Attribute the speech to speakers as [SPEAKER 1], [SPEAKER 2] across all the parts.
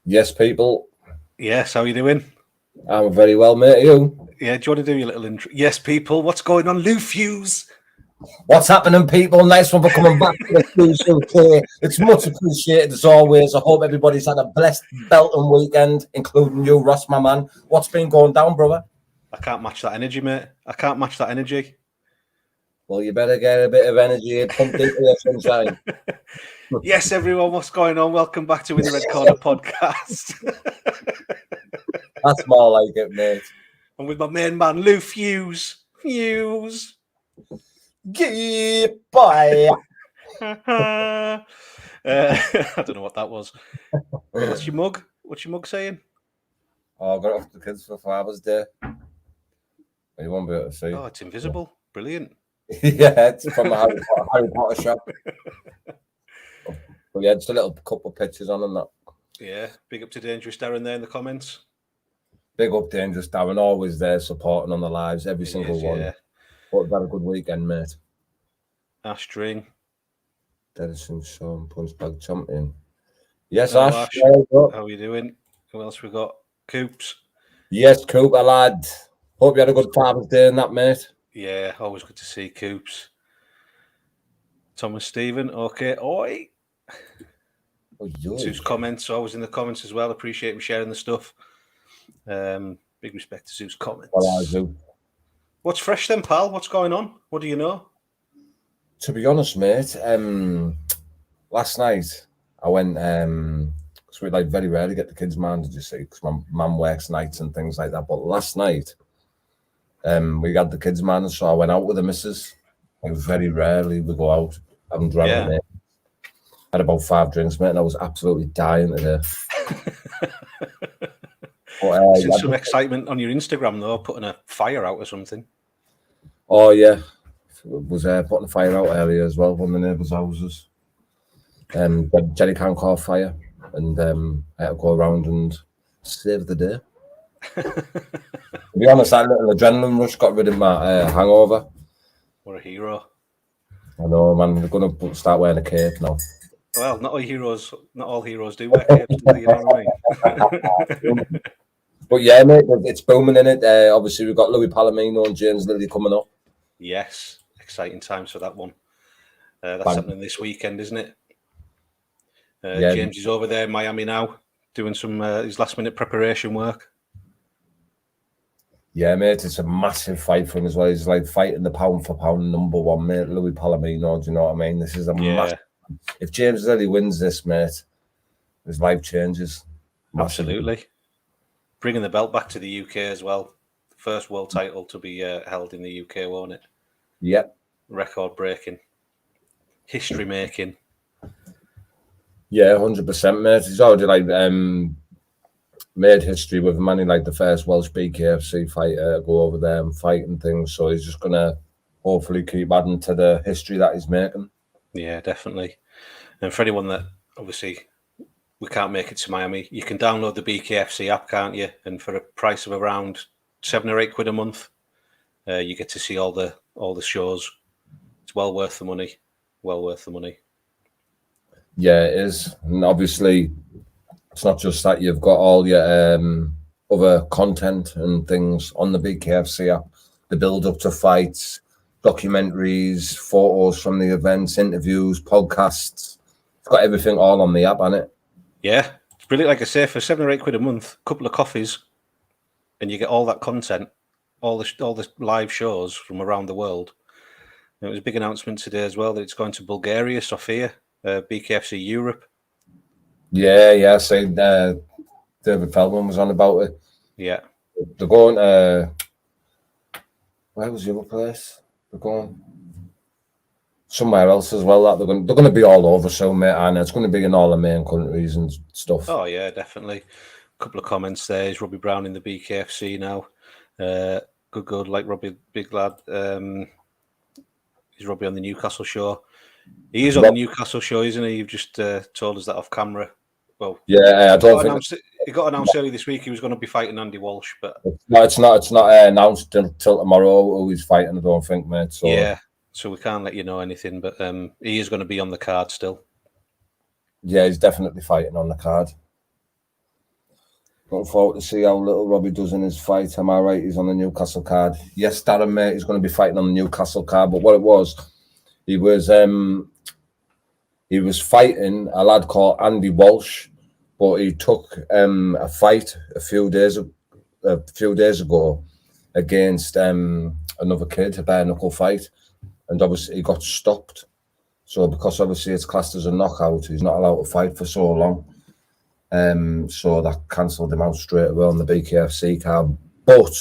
[SPEAKER 1] Yes, people.
[SPEAKER 2] Yes, how are you doing?
[SPEAKER 1] I'm very well, mate. You?
[SPEAKER 2] Yeah, do you want to do your little intro? Yes, people. What's going on, Lou Fuse?
[SPEAKER 1] What's happening, people? Nice one for coming back to the Crucial K. It's much appreciated as always. I hope everybody's had a blessed belting weekend, including you, Ross, my man. What's been going down, brother?
[SPEAKER 2] I can't match that energy, mate. I can't match that energy.
[SPEAKER 1] Well, you better get a bit of energy pumped into your sunshine.
[SPEAKER 2] Yes, everyone, what's going on? Welcome back to In the Red Korner podcast.
[SPEAKER 1] That's more like it, mate.
[SPEAKER 2] I'm with my main man, Lou Fuse. Fuse.
[SPEAKER 1] Goodbye.
[SPEAKER 2] I don't know what that was. What's your mug? What's your mug saying?
[SPEAKER 1] Oh, I got it off the kids for Father's Day. You won't be able to see.
[SPEAKER 2] Oh, it's invisible. Brilliant.
[SPEAKER 1] Yeah, it's from the Harry Potter shop. But yeah, just a little couple of pictures on and that.
[SPEAKER 2] Yeah, big up to Dangerous Darren there in the comments.
[SPEAKER 1] Big up Dangerous Darren, always there supporting on the lives, every single one.
[SPEAKER 2] Yeah.
[SPEAKER 1] But we've had a good weekend, mate.
[SPEAKER 2] Ash String.
[SPEAKER 1] Dedison Sean, Punch Bag Champion. Yes,
[SPEAKER 2] Hello,
[SPEAKER 1] Ash.
[SPEAKER 2] How are you doing? Who else we got? Coops.
[SPEAKER 1] Yes, Cooper, lad. Hope you had a good Father's Day in that, mate.
[SPEAKER 2] Yeah, always good to see Coops. Thomas Stephen, okay. Oi. Zeus comments, always in the comments as well. Appreciate him sharing the stuff. Big respect to Zeus comments.
[SPEAKER 1] Well,
[SPEAKER 2] what's fresh then, pal? What's going on? What do you know?
[SPEAKER 1] To be honest, mate, last night I went because we very rarely get the kids' man, did you see? Because my mum works nights and things like that. But last night, we got the kids' man, so I went out with the missus. Like very rarely we go out. I haven't drank it. Had about 5 drinks, mate, and I was absolutely dying today.
[SPEAKER 2] But, seen some excitement on your Instagram though, putting a fire out or something.
[SPEAKER 1] Oh yeah, was putting a fire out earlier as well, one of the neighbours' houses. Jerry can call fire, and I had to go around and save the day. To be honest, that little adrenaline rush got rid of my hangover.
[SPEAKER 2] What a hero!
[SPEAKER 1] I know, man. We're gonna start wearing a cape now.
[SPEAKER 2] Well, not all heroes do wear capes, do they? You know what I mean?
[SPEAKER 1] But yeah, mate, it's booming in it. Obviously, we've got Louis Palomino and James Lilly coming up.
[SPEAKER 2] Yes, exciting times for that one. That's happening this weekend, isn't it? James is over there in Miami now, doing some his last-minute preparation work.
[SPEAKER 1] Yeah, mate, it's a massive fight for him as well. He's like fighting the pound-for-pound number one, mate, Louis Palomino. Do you know what I mean? This is a massive. If James Lilly wins this, mate, his life changes.
[SPEAKER 2] Absolutely. Bringing the belt back to the UK as well. The first world title to be held in the UK, won't it?
[SPEAKER 1] Yep.
[SPEAKER 2] Record breaking. History making.
[SPEAKER 1] Yeah, 100%, mate. He's already made history with money, like the first Welsh BKFC fighter go over there and fight and things. So he's just gonna hopefully keep adding to the history that he's making.
[SPEAKER 2] Yeah, definitely. And for anyone that obviously we can't make it to Miami, you can download the BKFC app, can't you? And for a price of around £7 or £8 a month, you get to see all the shows. It's well worth the money. Well worth the money.
[SPEAKER 1] Yeah, it is. And obviously, it's not just that. You've got all your other content and things on the BKFC app. The build up to fights, documentaries, photos from the events, interviews, podcasts. It's got everything all on the app, hasn't it?
[SPEAKER 2] Yeah, it's brilliant. Like I say, for £7 or £8 a month, a couple of coffees, and you get all that content, all the live shows from around the world. And it was a big announcement today as well that it's going to Bulgaria, Sofia, BKFC Europe.
[SPEAKER 1] Yeah. So David Feldman was on about it.
[SPEAKER 2] Yeah,
[SPEAKER 1] they're going. Where was the other place? They're going somewhere else as well. That they're going to be all over, so mate, and it's going to be in all the main countries and stuff.
[SPEAKER 2] Oh yeah, definitely. A couple of comments there. Is Robbie Brown in the BKFC now? Good, like Robbie, big lad. Is Robbie on the Newcastle show? He is on the Newcastle show, isn't he? You've just told us that off camera. Well,
[SPEAKER 1] yeah, I don't think
[SPEAKER 2] it got announced early this week. He was going to be fighting Andy Walsh, but
[SPEAKER 1] it's not announced until tomorrow who he's fighting. I don't think, mate. So
[SPEAKER 2] yeah, so we can't let you know anything. But he is going to be on the card still.
[SPEAKER 1] Yeah, he's definitely fighting on the card. Looking forward to see how little Robbie does in his fight. Am I right? He's on the Newcastle card. Yes, Darren, mate, he's going to be fighting on the Newcastle card. But what it was, he was fighting a lad called Andy Walsh, but he took a fight a few days ago against another kid, a bare knuckle fight, and obviously he got stopped. So because obviously it's classed as a knockout, he's not allowed to fight for so long. So that cancelled him out straight away on the BKFC card. But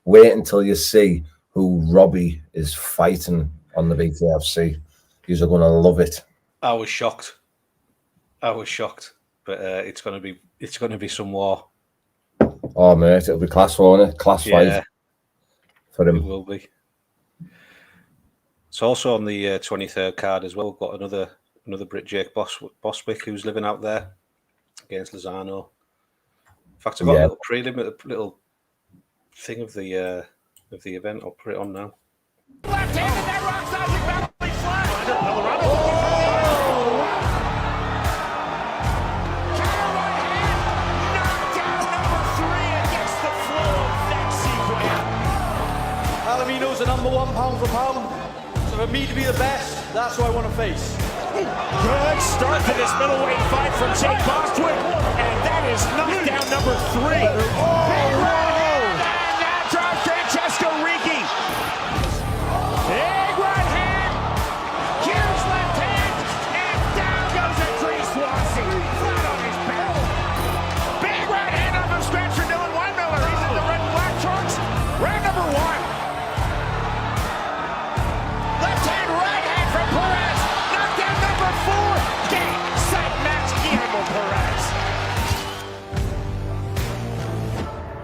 [SPEAKER 1] wait until you see who Robbie is fighting on the BKFC. You're going to love it.
[SPEAKER 2] I was shocked, but it's going to be some war.
[SPEAKER 1] Oh mate, it'll be class, won't it? Class fight for him.
[SPEAKER 2] It will be. It's also on the 23rd card as well. We've got another Brit, Jake Bostwick, who's living out there against Lozano. In fact, I've got a little prelim, a little thing of the event. I'll put it on now.
[SPEAKER 3] Left hand and that rocks Isaac belly flat. Counter right hand. Knockdown number 3 against the flow of that sequence.
[SPEAKER 4] Alamino's the number 1 pound for pound. So for me to be the best, that's who I want to face.
[SPEAKER 3] Good start to this middleweight fight from Jake Bostwick. And that is knockdown number 3. Big right hand. And that drops Francesco Ricci. Big right hand. Huge left hand. And down goes Andreas Swanson. Flat on his back. Big right hand off of Spencer Dylan Weinmiller. He's in the red and black trunks. Round number 1. Left hand, right hand from Perez. Knockdown number 4. Game, set, match, Guillermo Perez.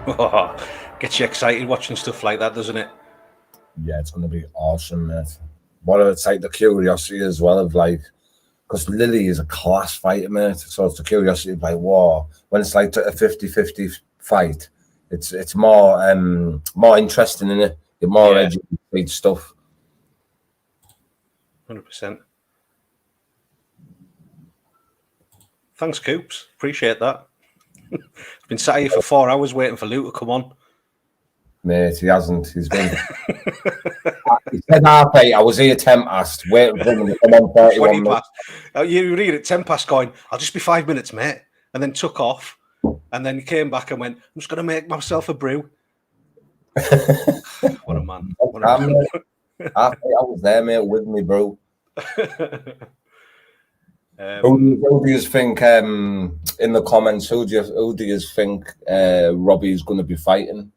[SPEAKER 2] Oh, gets you excited watching stuff like that, doesn't it?
[SPEAKER 1] Yeah, it's going to be awesome, mate. What it's like the curiosity as well of like, because Lily is a class fighter, mate. So it's the curiosity of like, wow, when it's like a 50-50 fight, it's more interesting in it. You're more educated stuff.
[SPEAKER 2] 100%. Thanks, Coops. Appreciate that. I've been sat here for 4 hours waiting for Lou to come on.
[SPEAKER 1] Mate, he hasn't. He's been. He said 8:30. I was here 10 past. Waiting for him to come on 31
[SPEAKER 2] past. You read it 10 past going, I'll just be 5 minutes, mate. And then took off. And then he came back and went, I'm just going to make myself a brew. What a man.
[SPEAKER 1] I was there, mate, with me, bro. Who do you think in the comments? Who do you think Robbie's going to be fighting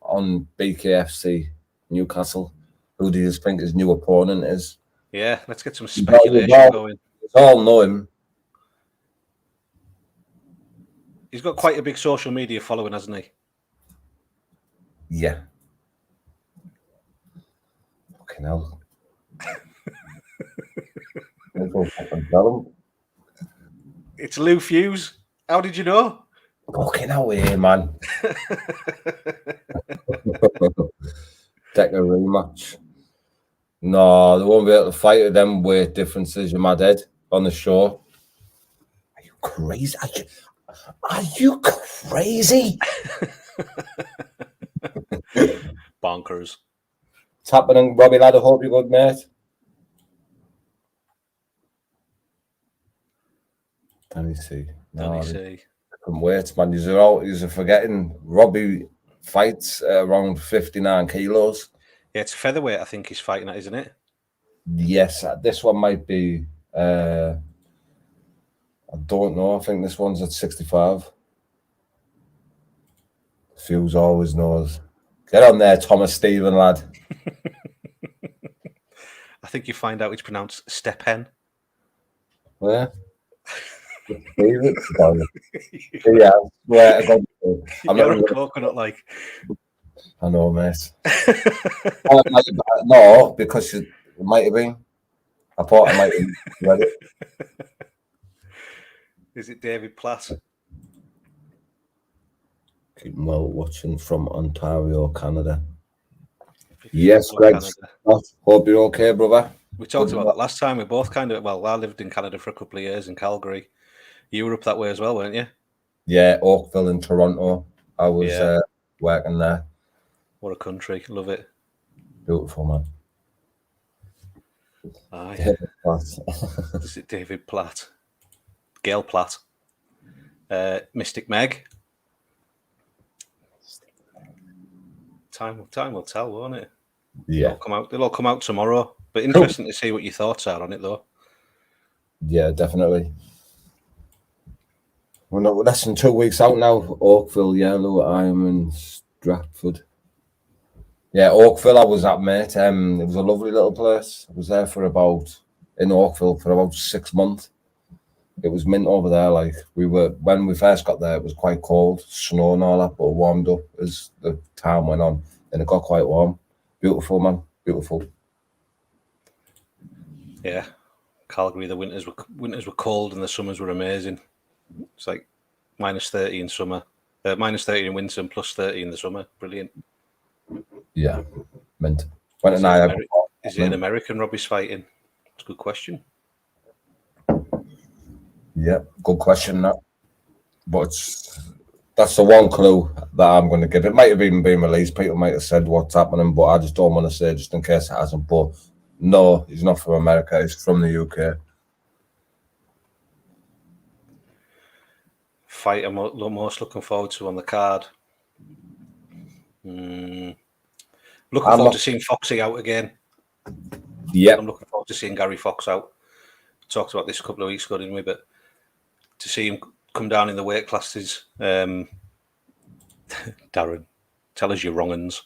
[SPEAKER 1] on BKFC Newcastle? Who do you think his new opponent is?
[SPEAKER 2] Yeah, let's get some speculation going.
[SPEAKER 1] We all know him.
[SPEAKER 2] He's got quite a big social media following, hasn't he?
[SPEAKER 1] Yeah. Fucking hell.
[SPEAKER 2] It's Lou Fuse. How did you know?
[SPEAKER 1] Fucking hell, here, man. Take a rematch. No, they won't be able to fight at them weight differences. You're mad head on the show. Are you crazy? Are you crazy?
[SPEAKER 2] Bonkers.
[SPEAKER 1] It's happening, Robbie lad. I hope you're good, mate. Danny C.
[SPEAKER 2] Danny C.
[SPEAKER 1] From weights, man. You're forgetting Robbie fights at around 59 kilos.
[SPEAKER 2] Yeah, it's featherweight, I think he's fighting at, isn't it?
[SPEAKER 1] Yes, this one might be. I don't know. I think this one's at 65. Fuse always knows. Get on there, Thomas Stephen, lad.
[SPEAKER 2] I think you find out it's pronounced Stepen.
[SPEAKER 1] Yeah. Yeah, I'm
[SPEAKER 2] not a coconut like.
[SPEAKER 1] I know, mate. No, because it might have been. I thought I might have read it.
[SPEAKER 2] Is it David Platt?
[SPEAKER 1] Keep well watching from Ontario, Canada. Yes, Greg. Hope you're okay, brother.
[SPEAKER 2] We talked about that last time. We both I lived in Canada for a couple of years in Calgary. You were up that way as well, weren't you?
[SPEAKER 1] Yeah, Oakville in Toronto. I was
[SPEAKER 2] Yeah.
[SPEAKER 1] working there.
[SPEAKER 2] What a country. Love it.
[SPEAKER 1] Beautiful, man.
[SPEAKER 2] Aye.
[SPEAKER 1] David Platt.
[SPEAKER 2] Is it David Platt? Gail Platt. Mystic Meg. Time will tell, won't it?
[SPEAKER 1] Yeah,
[SPEAKER 2] They'll all come out tomorrow. But interesting to see what your thoughts are on it, though.
[SPEAKER 1] yeah, definitely. We're not less than 2 weeks out now. Oakville, Yellow, Ironman, Stratford. Yeah, Oakville I was at, mate. It was a lovely little place. I was there in Oakville for about 6 months. It was mint over there. Like when we first got there, it was quite cold, snow and all that, but it warmed up as the time went on, and it got quite warm. Beautiful, man. Beautiful.
[SPEAKER 2] Yeah. Calgary, the winters were cold and the summers were amazing. It's like -30 in summer, -30 in winter and +30 in the summer. Brilliant.
[SPEAKER 1] Yeah, mint.
[SPEAKER 2] Is it an American Robbie's fighting? It's a good question.
[SPEAKER 1] Yeah, good question, that. But that's the one clue that I'm going to give. It might have even been released. People might have said what's happening, but I just don't want to say just in case it hasn't. But no, he's not from America. He's from the UK.
[SPEAKER 2] Fight I'm most looking forward to on the card. Looking forward to seeing Foxy out again.
[SPEAKER 1] Yeah,
[SPEAKER 2] I'm looking forward to seeing Gary Fox out. Talked about this a couple of weeks ago, didn't we? But to see him come down in the weight classes, Darren, tell us your wrong uns,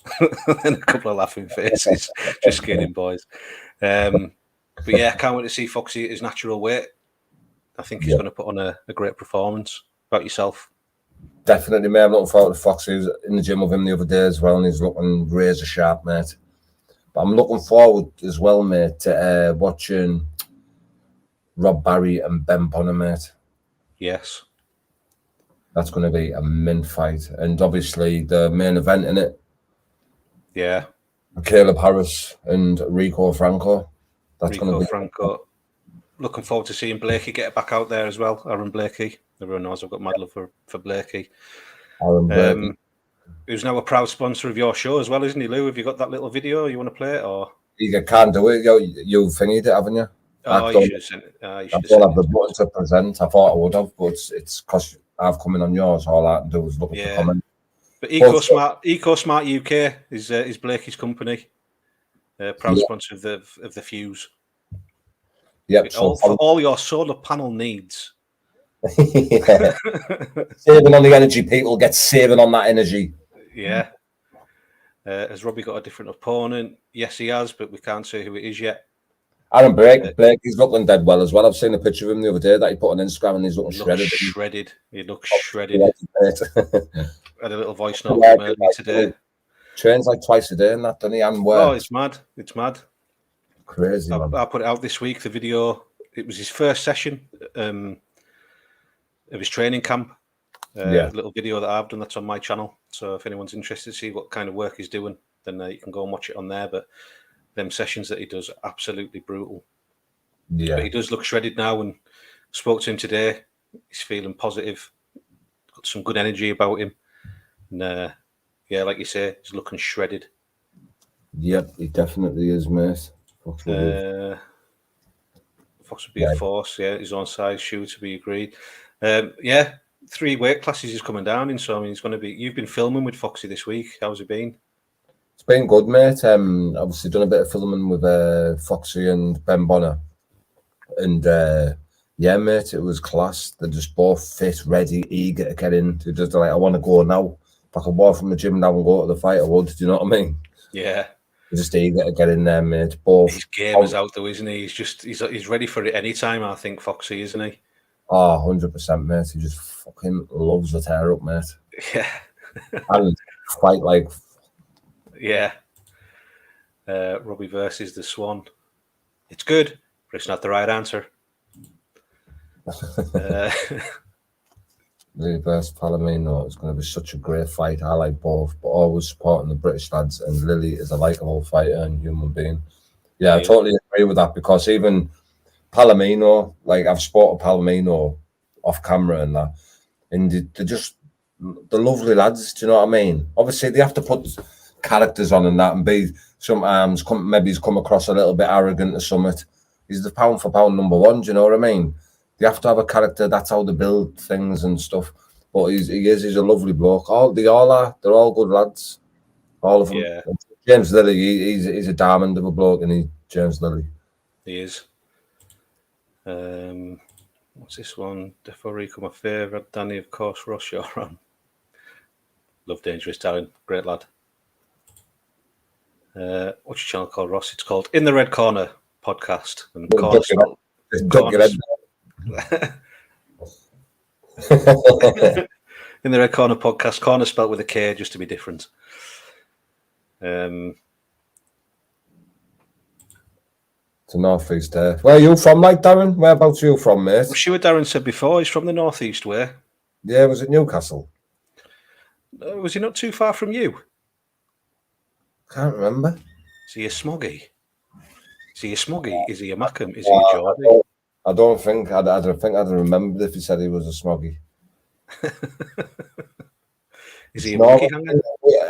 [SPEAKER 2] and a couple of laughing faces. Just kidding, boys. But yeah, I can't wait to see Foxy at his natural weight. I think he's going to put on a great performance. About yourself?
[SPEAKER 1] Definitely, mate. I'm looking forward to Foxy. I was in the gym with him the other day as well, and he's looking razor sharp, mate. But I'm looking forward as well, mate, to watching Rob Barry and Ben Bonner, mate.
[SPEAKER 2] Yes.
[SPEAKER 1] That's going to be a mint fight. And obviously the main event in it.
[SPEAKER 2] Yeah.
[SPEAKER 1] Caleb Harris and Rico Franco. That's going to be
[SPEAKER 2] Franco. Looking forward to seeing Blakey get back out there as well. Aaron Blakey. Everyone knows I've got mad love for Blakey.
[SPEAKER 1] Aaron Blakey.
[SPEAKER 2] Who's now a proud sponsor of your show as well, isn't he, Lou? Have you got that little video? You want to play it? Or
[SPEAKER 1] You can't do it. You thingied it, haven't you?
[SPEAKER 2] Oh, you should have sent it.
[SPEAKER 1] I don't have the button to present. I thought I would have, but it's because I've come in on yours. All I can do is look at the comment.
[SPEAKER 2] But EcoSmart UK is Blakey's company. Proud sponsor of the Fuse.
[SPEAKER 1] Yep.
[SPEAKER 2] For all your solar panel needs.
[SPEAKER 1] Saving on the energy, people get saving on that energy.
[SPEAKER 2] Yeah. Has Robbie got a different opponent? Yes, he has, but we can't say who it is yet.
[SPEAKER 1] Aaron Blake, he's looking dead well as well. I've seen a picture of him the other day that he put on Instagram, and he's looking shredded.
[SPEAKER 2] He looks shredded. Had a little voice note from earlier today.
[SPEAKER 1] Trains like twice a day and that, doesn't he? And
[SPEAKER 2] oh, it's mad. It's mad.
[SPEAKER 1] Crazy, man.
[SPEAKER 2] I put it out this week, the video. It was his first session of his training camp. A little video that I've done that's on my channel. So if anyone's interested to see what kind of work he's doing, then you can go and watch it on there. But them sessions that he does are absolutely brutal.
[SPEAKER 1] Yeah.
[SPEAKER 2] But he does look shredded now, and spoke to him today. He's feeling positive. Got some good energy about him. And like you say, he's looking shredded.
[SPEAKER 1] Yep, he definitely is, mate.
[SPEAKER 2] Fox would be a force, his own size, shoe to be agreed. 3 weight classes he's coming down in, so I mean, he's going to be. You've been filming with Foxy this week. How's it been?
[SPEAKER 1] It's been good, mate. Obviously done a bit of filming with Foxy and Ben Bonner, and mate, it was class. They're just both fit, ready, eager to get in. They're just like, I want to go now. If I could walk from the gym now and go to the fight, I would. Do you know what I mean?
[SPEAKER 2] Yeah.
[SPEAKER 1] They're just eager to get in there, mate. Both.
[SPEAKER 2] His game is out though, isn't he? He's ready for it anytime. I think Foxy, isn't he?
[SPEAKER 1] Oh, 100%, mate. He just fucking loves the tear up, mate.
[SPEAKER 2] Yeah.
[SPEAKER 1] And fight like.
[SPEAKER 2] Yeah. Robbie versus the Swan. It's good, but it's not the right answer.
[SPEAKER 1] Versus Palomino. It's going to be such a great fight. I like both, but always supporting the British lads. And Lily is a likeable fighter and human being. Yeah, I totally agree with that, because even Palomino, like I've spotted Palomino off camera and that. And they're lovely lads, do you know what I mean? Obviously, they have to put characters on and that, and be sometimes maybe he's come across a little bit arrogant or something. He's the pound for pound number one, do you know what I mean? They have to have a character. That's how they build things and stuff. But he's a lovely bloke. They're all good lads, all of them.
[SPEAKER 2] Yeah.
[SPEAKER 1] James Lilly, he's a diamond of a bloke, and he's James Lilly.
[SPEAKER 2] He is. What's this one? Defo Rico, my favourite. Danny, of course, Ross, you're on. Love Dangerous Darren, great lad. What's your channel called, Ross? It's called In the Red Korner podcast. And In the Red Korner podcast, corner spelt with a K just to be different.
[SPEAKER 1] To North East there. Where are you from, like, Darren? Whereabouts are you from, mate?
[SPEAKER 2] I'm sure Darren said before, he's from the North East way.
[SPEAKER 1] Yeah, was it Newcastle?
[SPEAKER 2] Was he not too far from you?
[SPEAKER 1] Can't remember.
[SPEAKER 2] Is he a Smoggy? Is he a Smoggy? Is he a Mackham? Is he a Geordie?
[SPEAKER 1] I don't think I'd remembered if he said he was a Smoggy.
[SPEAKER 2] Is he a monkey hanger?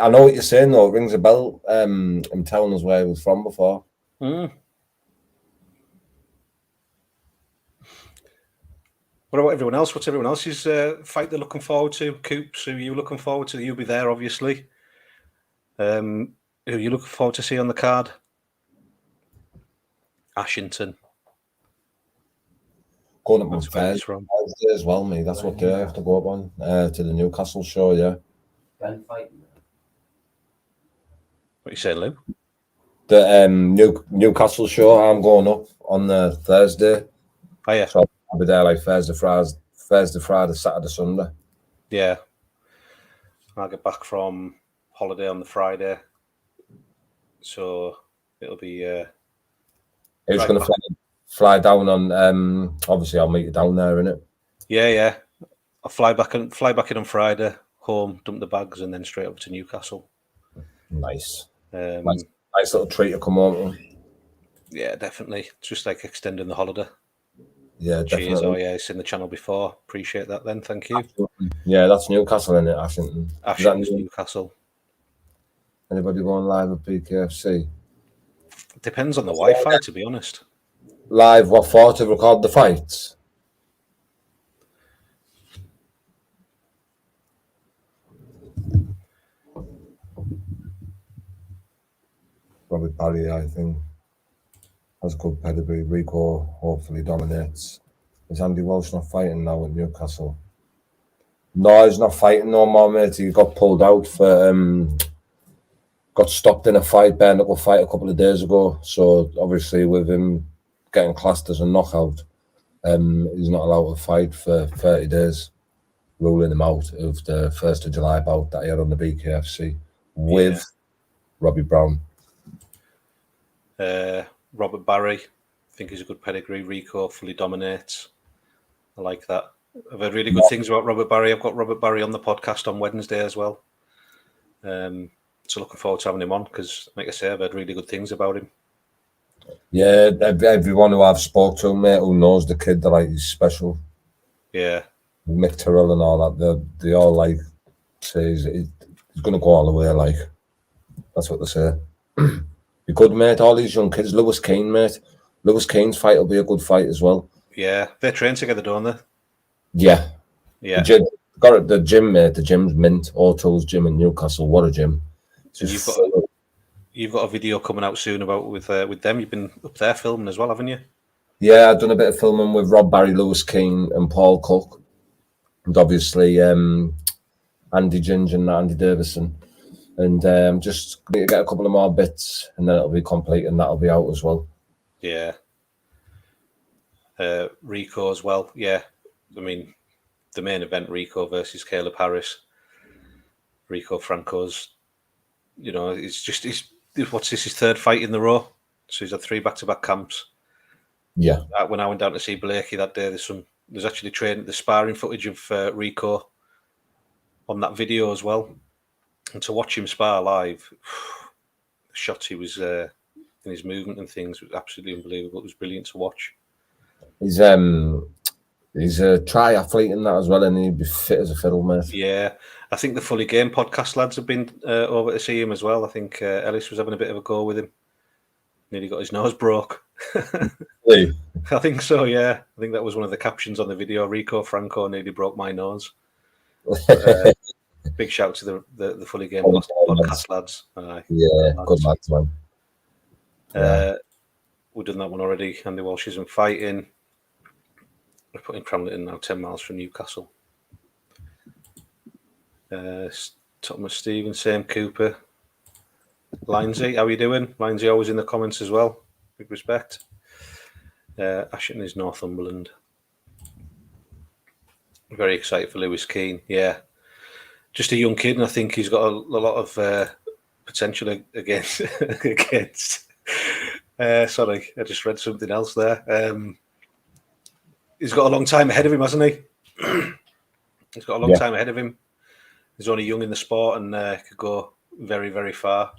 [SPEAKER 1] I know what you're saying, though. It rings a bell. I'm telling us where he was from before.
[SPEAKER 2] Mm. What about everyone else? What's everyone else's fight they're looking forward to? Coops, who are you looking forward to? You'll be there, obviously. Who are you looking forward to see on the card? Ashington.
[SPEAKER 1] Going up on Thursday as well, mate. That's what I have to go up on to the Newcastle show, yeah.
[SPEAKER 2] What are you saying, Lou?
[SPEAKER 1] The Newcastle show, I'm going up on the Thursday.
[SPEAKER 2] Oh, yeah.
[SPEAKER 1] So I'll be there like Thursday, Friday, Saturday, Sunday.
[SPEAKER 2] Yeah. I'll get back from holiday on the Friday. So it'll be...
[SPEAKER 1] Who's going to fly down on... obviously, I'll meet you down there, innit?
[SPEAKER 2] Yeah. I'll fly back in on Friday, home, dump the bags, and then straight up to Newcastle.
[SPEAKER 1] Nice. Nice little treat to come home.
[SPEAKER 2] Yeah, definitely. It's just like extending the holiday.
[SPEAKER 1] Yeah, definitely.
[SPEAKER 2] Cheers. Oh, yeah, it's in the channel before. Appreciate that then. Thank you.
[SPEAKER 1] Absolutely. Yeah, that's Newcastle, isn't it, Ashington?
[SPEAKER 2] Ashington's Newcastle.
[SPEAKER 1] Anybody going live at BKFC?
[SPEAKER 2] Depends on the Wi-Fi, to be honest.
[SPEAKER 1] Live, what for? To record the fights? Probably Barry, I think. Has good pedigree. Rico hopefully dominates. Is Andy Walsh not fighting now at Newcastle? No, he's not fighting no more, mate. He got pulled out for got stopped in a fight, bare knuckle fight a couple of days ago. So obviously with him getting classed as a knockout, he's not allowed to fight for 30 days, ruling him out of the 1st of July bout that he had on the BKFC with Robbie Brown.
[SPEAKER 2] Robert Barry, I think he's a good pedigree. Rico fully dominates. I like that. I've heard really good things about Robert Barry. I've got Robert Barry on the podcast on Wednesday as well. So looking forward to having him on because, like I say, I've heard really good things about him. Yeah,
[SPEAKER 1] everyone who I've spoke to, mate, who knows the kid, they're like, he's special.
[SPEAKER 2] Yeah.
[SPEAKER 1] Mick Terrell and all that, they all like say he's going to go all the way, like. That's what they say. Be good, mate. All these young kids. Lewis Kane, mate. Lewis Kane's fight will be a good fight as well.
[SPEAKER 2] Yeah, they train together, don't they?
[SPEAKER 1] Yeah.
[SPEAKER 2] Yeah.
[SPEAKER 1] The gym, mate. The gym's mint. O'Toole's gym in Newcastle. What a gym.
[SPEAKER 2] So you've got a video coming out soon about with them. You've been up there filming as well, haven't you?
[SPEAKER 1] Yeah, I've done a bit of filming with Rob Barry, Lewis Kane, and Paul Cook, and obviously Andy Ginger and Andy Davison. And just need to get a couple of more bits, and then it'll be complete, and that'll be out as well.
[SPEAKER 2] Yeah. Rico as well. Yeah. I mean, the main event, Rico versus Caleb Harris. Rico Franco's, he's what's this, his third fight in the row? So he's had 3 back-to-back camps.
[SPEAKER 1] Yeah.
[SPEAKER 2] When I went down to see Blakey that day, there's actually the sparring footage of Rico on that video as well. And to watch him spar live, the shots he was in his movement and things was absolutely unbelievable. It was brilliant to watch.
[SPEAKER 1] He's He's a triathlete in that as well, and he'd be fit as a fiddle, mate.
[SPEAKER 2] Yeah, I think the Fully Game podcast lads have been over to see him as well. I think Ellis was having a bit of a go with him. Nearly got his nose broke.
[SPEAKER 1] Really?
[SPEAKER 2] I think so, yeah. I think that was one of the captions on the video. Rico Franco nearly broke my nose. Big shout to the Fully Game podcast lads.
[SPEAKER 1] Yeah, good lads, man.
[SPEAKER 2] We've done that one already. Andy Walsh isn't fighting. We're putting Cramlington now 10 miles from Newcastle. Thomas Stevens, Sam Cooper. Lindsay, how are you doing? Lindsay always in the comments as well. Big respect. Ashton is Northumberland. Very excited for Lewis Keane. Yeah. Just a young kid, and I think he's got a lot of potential against. Sorry, I just read something else there. He's got a long time ahead of him, hasn't he? He's got a long time ahead of him. He's only young in the sport and could go very, very far.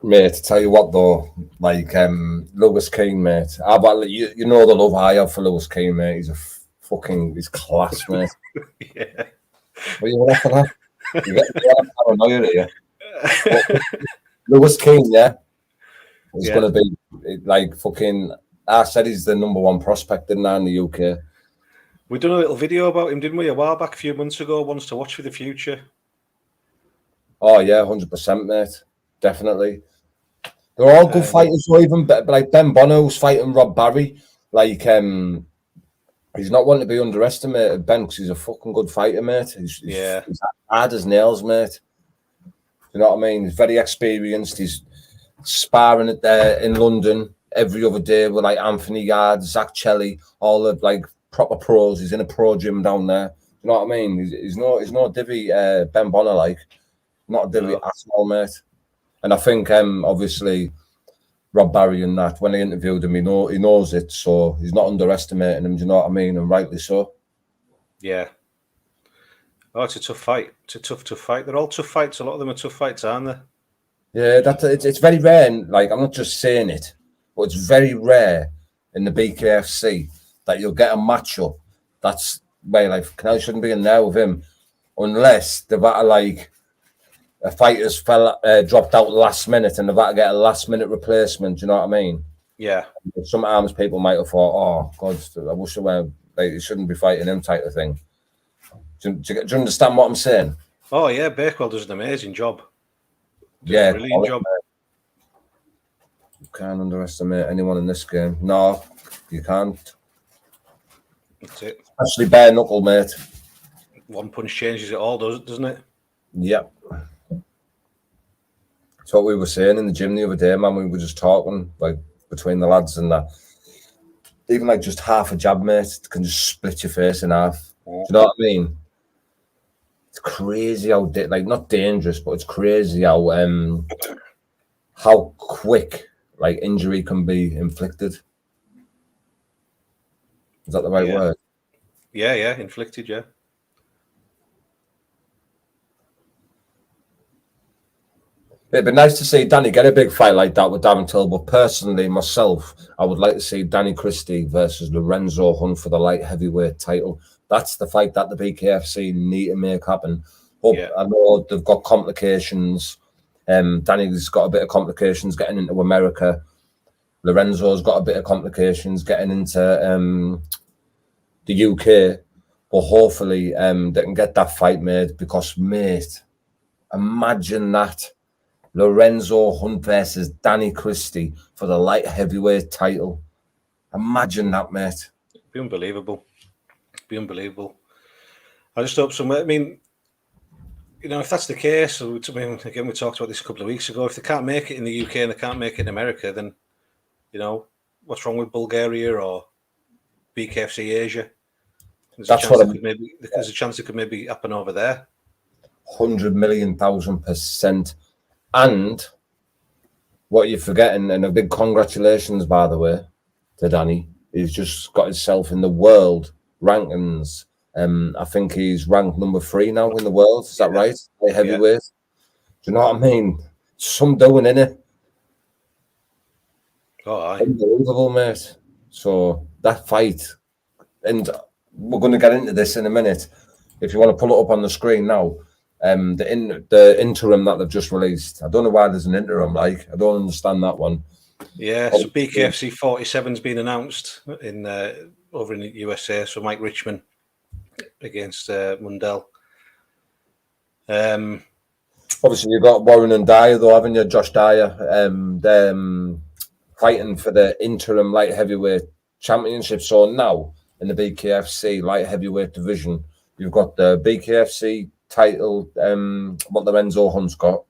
[SPEAKER 1] Mate, to tell you what though, like Lewis Keane, mate. You know the love I have for Lewis Keane, mate. He's he's class, mate.
[SPEAKER 2] Yeah.
[SPEAKER 1] What are you laughing at? You get paranoia here. Lewis Keane, yeah. He's gonna be like fucking. I said he's the number one prospect, didn't I, in the UK?
[SPEAKER 2] We done a little video about him, didn't we, a while back, a few months ago, ones to watch for the future.
[SPEAKER 1] Oh yeah, 100%, mate. Definitely. They're all good fighters, so even like Ben Bono's fighting Rob Barry. Like he's not one to be underestimated, Ben, because he's a fucking good fighter, mate. He's hard as nails, mate. You know what I mean? He's very experienced. He's sparring in London every other day with like Anthony Yard, Zach Chelly, all the like proper pros. He's in a pro gym down there. You know what I mean? He's no divvy Ben Bonner, like not a divvy at all, mate. And I think obviously Rob Barry and that, when they interviewed him, he knows it, so he's not underestimating him. Do you know what I mean? And rightly so.
[SPEAKER 2] Yeah. Oh, it's a tough fight. It's a tough fight. They're all tough fights. A lot of them are tough fights, aren't they?
[SPEAKER 1] Yeah, it's very rare. And, like, I'm not just saying it, but it's very rare in the BKFC that you'll get a matchup that's where like Canal shouldn't be in there with him, unless they've got like a fighter's dropped out last minute and they've got to get a last minute replacement. Do you know what I mean?
[SPEAKER 2] Yeah.
[SPEAKER 1] Sometimes people might have thought, "Oh God, I wish they were. Like, you shouldn't be fighting him," type of thing. Do you understand what I'm saying?
[SPEAKER 2] Oh yeah, Bakewell does an amazing job.
[SPEAKER 1] Brilliant
[SPEAKER 2] job.
[SPEAKER 1] You can't underestimate anyone in this game. No, you can't.
[SPEAKER 2] That's it.
[SPEAKER 1] Especially bare knuckle, mate.
[SPEAKER 2] One punch changes it all, doesn't it?
[SPEAKER 1] Yep. That's what we were saying in the gym the other day, man. We were just talking like between the lads and that. Even like just half a jab, mate, can just split your face in half. Do you know what I mean? It's crazy how like not dangerous, but it's crazy how quick like injury can be inflicted. Is that the right word?
[SPEAKER 2] Yeah, inflicted, yeah.
[SPEAKER 1] It'd be nice to see Danny get a big fight like that with Darren Till, but personally, myself, I would like to see Danny Christie versus Lorenzo Hunt for the light heavyweight title. That's the fight that the BKFC need to make happen. But I know they've got complications. Danny's got a bit of complications getting into America. Lorenzo's got a bit of complications getting into the UK. But hopefully they can get that fight made because, mate, imagine that. Lorenzo Hunt versus Danny Christie for the light heavyweight title. Imagine that, mate.
[SPEAKER 2] It'd be unbelievable. I just hope somewhere. I mean, you know, if that's the case, I mean, again, we talked about this a couple of weeks ago. If they can't make it in the UK and they can't make it in America, then, you know, what's wrong with Bulgaria or BKFC Asia? There's a chance it could maybe happen over there.
[SPEAKER 1] 100,000,000%. And what you're forgetting, and a big congratulations, by the way, to Danny. He's just got himself in the world rankings. I think he's ranked number 3 now in the world. Is that right? Heavyweight. Do you know what I mean? Some doing, innit?
[SPEAKER 2] Oh, aye.
[SPEAKER 1] Unbelievable, mate. So that fight, and we're going to get into this in a minute. If you want to pull it up on the screen now, the interim that they've just released. I don't know why there's an interim. Like, I don't understand that one.
[SPEAKER 2] Yeah, so BKFC 47's been announced in over in the USA. So Mike Richmond against Mundell.
[SPEAKER 1] Obviously, you've got Warren and Dyer, though, haven't you? Josh Dyer, fighting for the interim light heavyweight championship. So now in the BKFC light heavyweight division, you've got the BKFC title, what Lorenzo Hunt's got.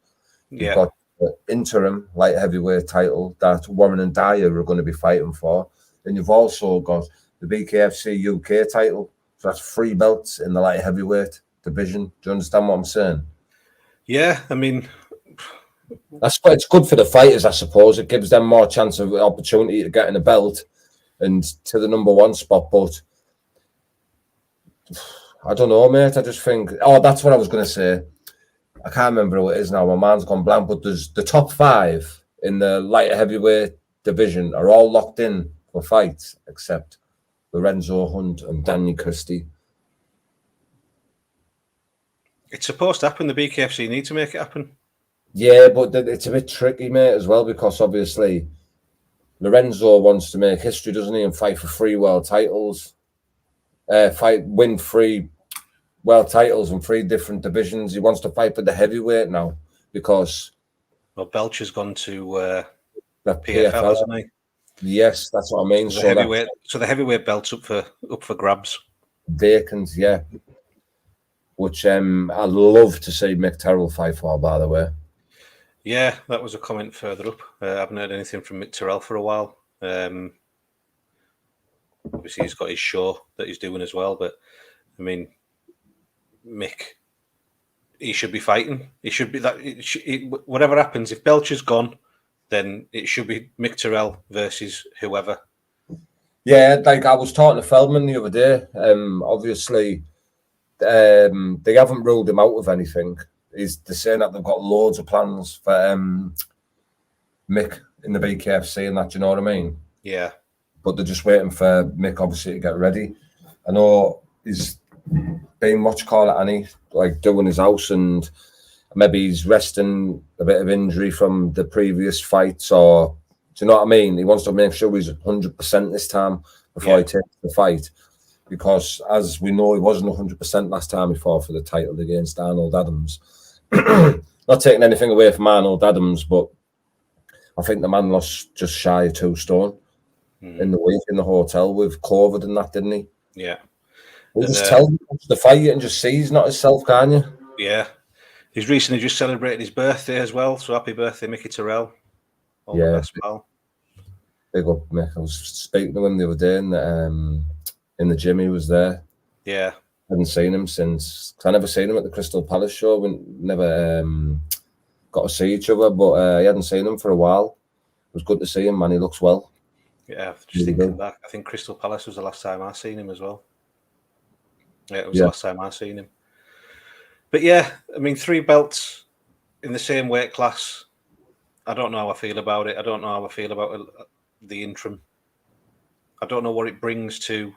[SPEAKER 1] You've got the interim light heavyweight title that Warren and Dyer are going to be fighting for. And you've also got the BKFC UK title. So that's 3 belts in the light heavyweight division. Do you understand what I'm saying?
[SPEAKER 2] Yeah, I mean,
[SPEAKER 1] that's why it's good for the fighters, I suppose. It gives them more chance of opportunity to get in a belt and to the number 1 spot. But I don't know, mate. I just think, that's what I was going to say. I can't remember who it is now. My mind's gone blank. But there's the top 5 in the light heavyweight division are all locked in for fights except Lorenzo Hunt and Danny Christie.
[SPEAKER 2] It's supposed to happen. The BKFC need to make it happen.
[SPEAKER 1] Yeah, but it's a bit tricky, mate, as well, because obviously Lorenzo wants to make history, doesn't he, and fight for 3 world titles. Win 3 world titles in 3 different divisions. He wants to fight for the heavyweight now because...
[SPEAKER 2] Well, Belcher's gone to
[SPEAKER 1] the
[SPEAKER 2] PFL, hasn't he?
[SPEAKER 1] Yes, that's what I mean.
[SPEAKER 2] So the heavyweight belt's up for grabs.
[SPEAKER 1] Vacant, yeah. Which I'd love to see Mick Terrell fight for, by the way.
[SPEAKER 2] Yeah, that was a comment further up. I haven't heard anything from Mick Terrell for a while. Obviously, he's got his show that he's doing as well. But, I mean, Mick, he should be fighting. He should be that. Whatever happens, if Belcher's gone, then it should be Mick Terrell versus whoever.
[SPEAKER 1] Yeah, like I was talking to Feldman the other day. Obviously... they haven't ruled him out of anything. They're saying that they've got loads of plans for Mick in the BKFC and that, do you know what I mean?
[SPEAKER 2] Yeah.
[SPEAKER 1] But they're just waiting for Mick, obviously, to get ready. I know he's been like doing his house, and maybe he's resting a bit of injury from the previous fights, or do you know what I mean? He wants to make sure he's 100% this time before he takes the fight. Because, as we know, he wasn't 100% last time he fought for the title against Arnold Adams. Not taking anything away from Arnold Adams, but I think the man lost just shy of 2 stone in the week in the hotel with COVID and that, didn't he?
[SPEAKER 2] Yeah.
[SPEAKER 1] You just tell him the fight and just see he's not himself, can't you?
[SPEAKER 2] Yeah. He's recently just celebrated his birthday as well, so happy birthday, Mickey Terrell. All the best, pal.
[SPEAKER 1] Big up, Mick. I was speaking to him the other day in the gym. He was there.
[SPEAKER 2] Yeah.
[SPEAKER 1] Hadn't seen him since... I never seen him at the Crystal Palace show. We never got to see each other, but I hadn't seen him for a while. It was good to see him, man. He looks well.
[SPEAKER 2] Yeah, just thinking back, I think Crystal Palace was the last time I seen him as well. Yeah, it was the last time I seen him. But yeah, I mean, 3 belts in the same weight class. I don't know how I feel about it. I don't know how I feel about the interim. I don't know what it brings to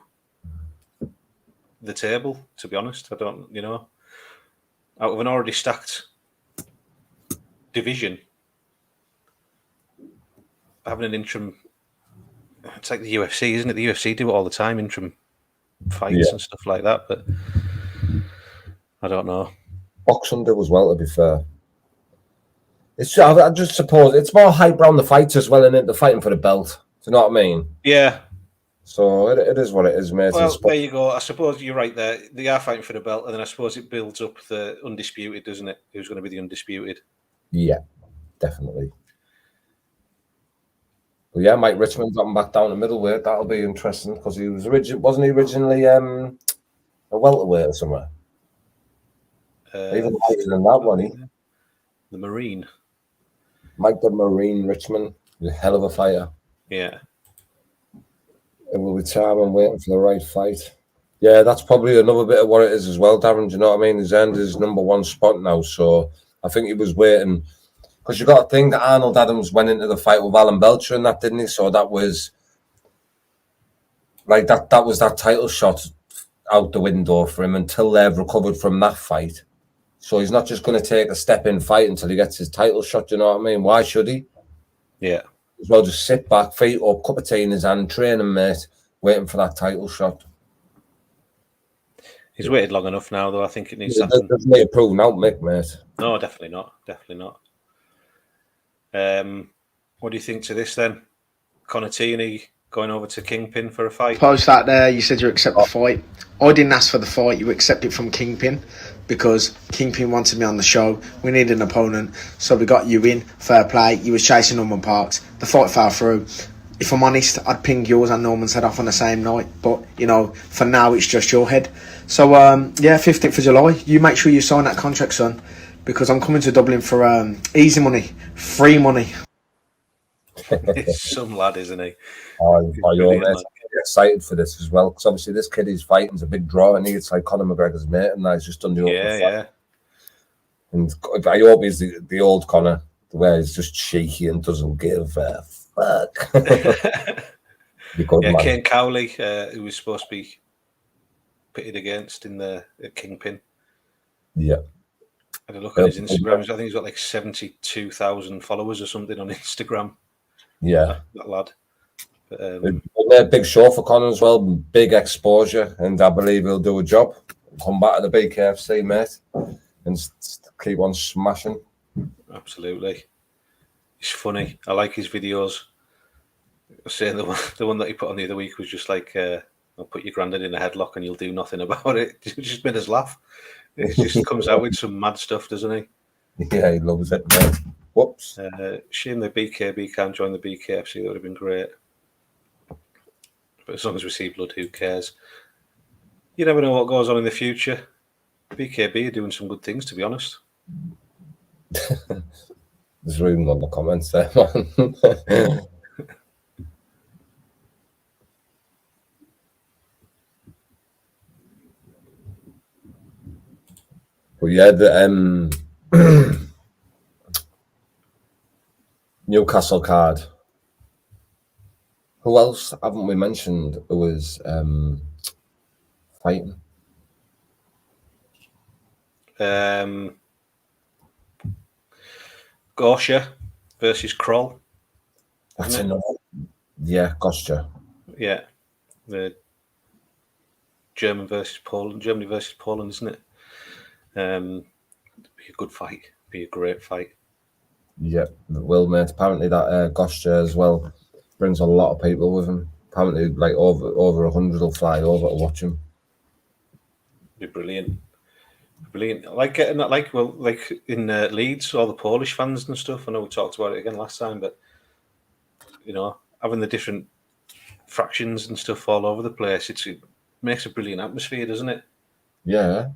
[SPEAKER 2] the table, to be honest. I don't, out of an already stacked division, having an interim, it's like the UFC, isn't it? The UFC do it all the time, interim fights and stuff like that, but I don't know.
[SPEAKER 1] Boxing do as well, to be fair. I just suppose it's more hype around the fights as well, isn't it? They're fighting for the belt. Do you know what I mean?
[SPEAKER 2] Yeah.
[SPEAKER 1] So it is what it is, mate.
[SPEAKER 2] Well, there you go. I suppose you're right there. They are fighting for the belt, and then I suppose it builds up the undisputed, doesn't it? Who's going to be the undisputed?
[SPEAKER 1] Yeah, definitely. Well, yeah, Mike Richmond got him back down to middleweight. That'll be interesting because he was wasn't he originally a welterweight or somewhere? Even lighter than that one,
[SPEAKER 2] the Marine.
[SPEAKER 1] Mike the Marine Richmond, he's a hell of a fighter.
[SPEAKER 2] Yeah.
[SPEAKER 1] It will be time and waiting for the right fight. Yeah, that's probably another bit of what it is as well, Darren. Do you know what I mean? He's earned his number 1 spot now, so I think he was waiting. Because you got to think that Arnold Adams went into the fight with Alan Belcher and that, didn't he? So that was like that was that title shot out the window for him until they've recovered from that fight. So he's not just going to take a step in fight until he gets his title shot. You know what I mean? Why should he?
[SPEAKER 2] Yeah.
[SPEAKER 1] As well, just sit back, feet up, cup of tea in his hand, training, mate, waiting for that title shot.
[SPEAKER 2] He's waited long enough now, though. I think it needs something.
[SPEAKER 1] Doesn't need proving out, Mick, mate.
[SPEAKER 2] No, definitely not. Definitely not. What do you think to this then? Conor Tierney going over to Kingpin for a fight?
[SPEAKER 5] Post that there, you said you accept the fight. I didn't ask for the fight, you accepted from Kingpin because Kingpin wanted me on the show. We needed an opponent, so we got you in. Fair play. You was chasing Norman Parks. The fight fell through. If I'm honest, I'd ping yours and Norman's head off on the same night, but you know, for now it's just your head. So 15th of July, you make sure you sign that contract, son, because I'm coming to Dublin for easy money, free money.
[SPEAKER 2] He's some lad, isn't he?
[SPEAKER 1] I'm excited for this as well, because obviously this kid he's fighting's a big draw, and it's like Conor McGregor's mate, and he's just done the open fight. And I hope he's the old Conor, where he's just cheeky and doesn't give a fuck.
[SPEAKER 2] Kane Cowley, who was supposed to be pitted against in the Kingpin.
[SPEAKER 1] Yeah.
[SPEAKER 2] I had a look at his Instagram. I think he's got like 72,000 followers or something on Instagram.
[SPEAKER 1] Yeah.
[SPEAKER 2] That lad. But,
[SPEAKER 1] a big show for Conor as well, big exposure, and I believe he'll do a job. Come back to the BKFC, mate, and keep on smashing.
[SPEAKER 2] Absolutely. He's funny. I like his videos. I was saying the one that he put on the other week was just like, I'll put your granddad in a headlock and you'll do nothing about it. It just made us laugh. It just comes out with some mad stuff, doesn't he?
[SPEAKER 1] Yeah, he loves it, mate. Whoops.
[SPEAKER 2] Shame the BKB can't join the BKFC. That would have been great. But as long as we see blood, who cares? You never know what goes on in the future. BKB are doing some good things, to be honest.
[SPEAKER 1] There's room on the comments there, man. But yeah, the Newcastle card. Who else haven't we mentioned who was fighting?
[SPEAKER 2] Gosha versus Kroll.
[SPEAKER 1] That's another. Yeah, Gosha.
[SPEAKER 2] Yeah, the Germany versus Poland, isn't it? Be a good fight. Be a great fight. Yeah,
[SPEAKER 1] it will, mate. Apparently that Gosha as well brings a lot of people with him. Apparently, like over 100 will fly over to watch him.
[SPEAKER 2] Be brilliant. Brilliant. I like getting that, like in Leeds, all the Polish fans and stuff. I know we talked about it again last time, but you know, having the different fractions and stuff all over the place, it makes a brilliant atmosphere, doesn't it?
[SPEAKER 1] Yeah.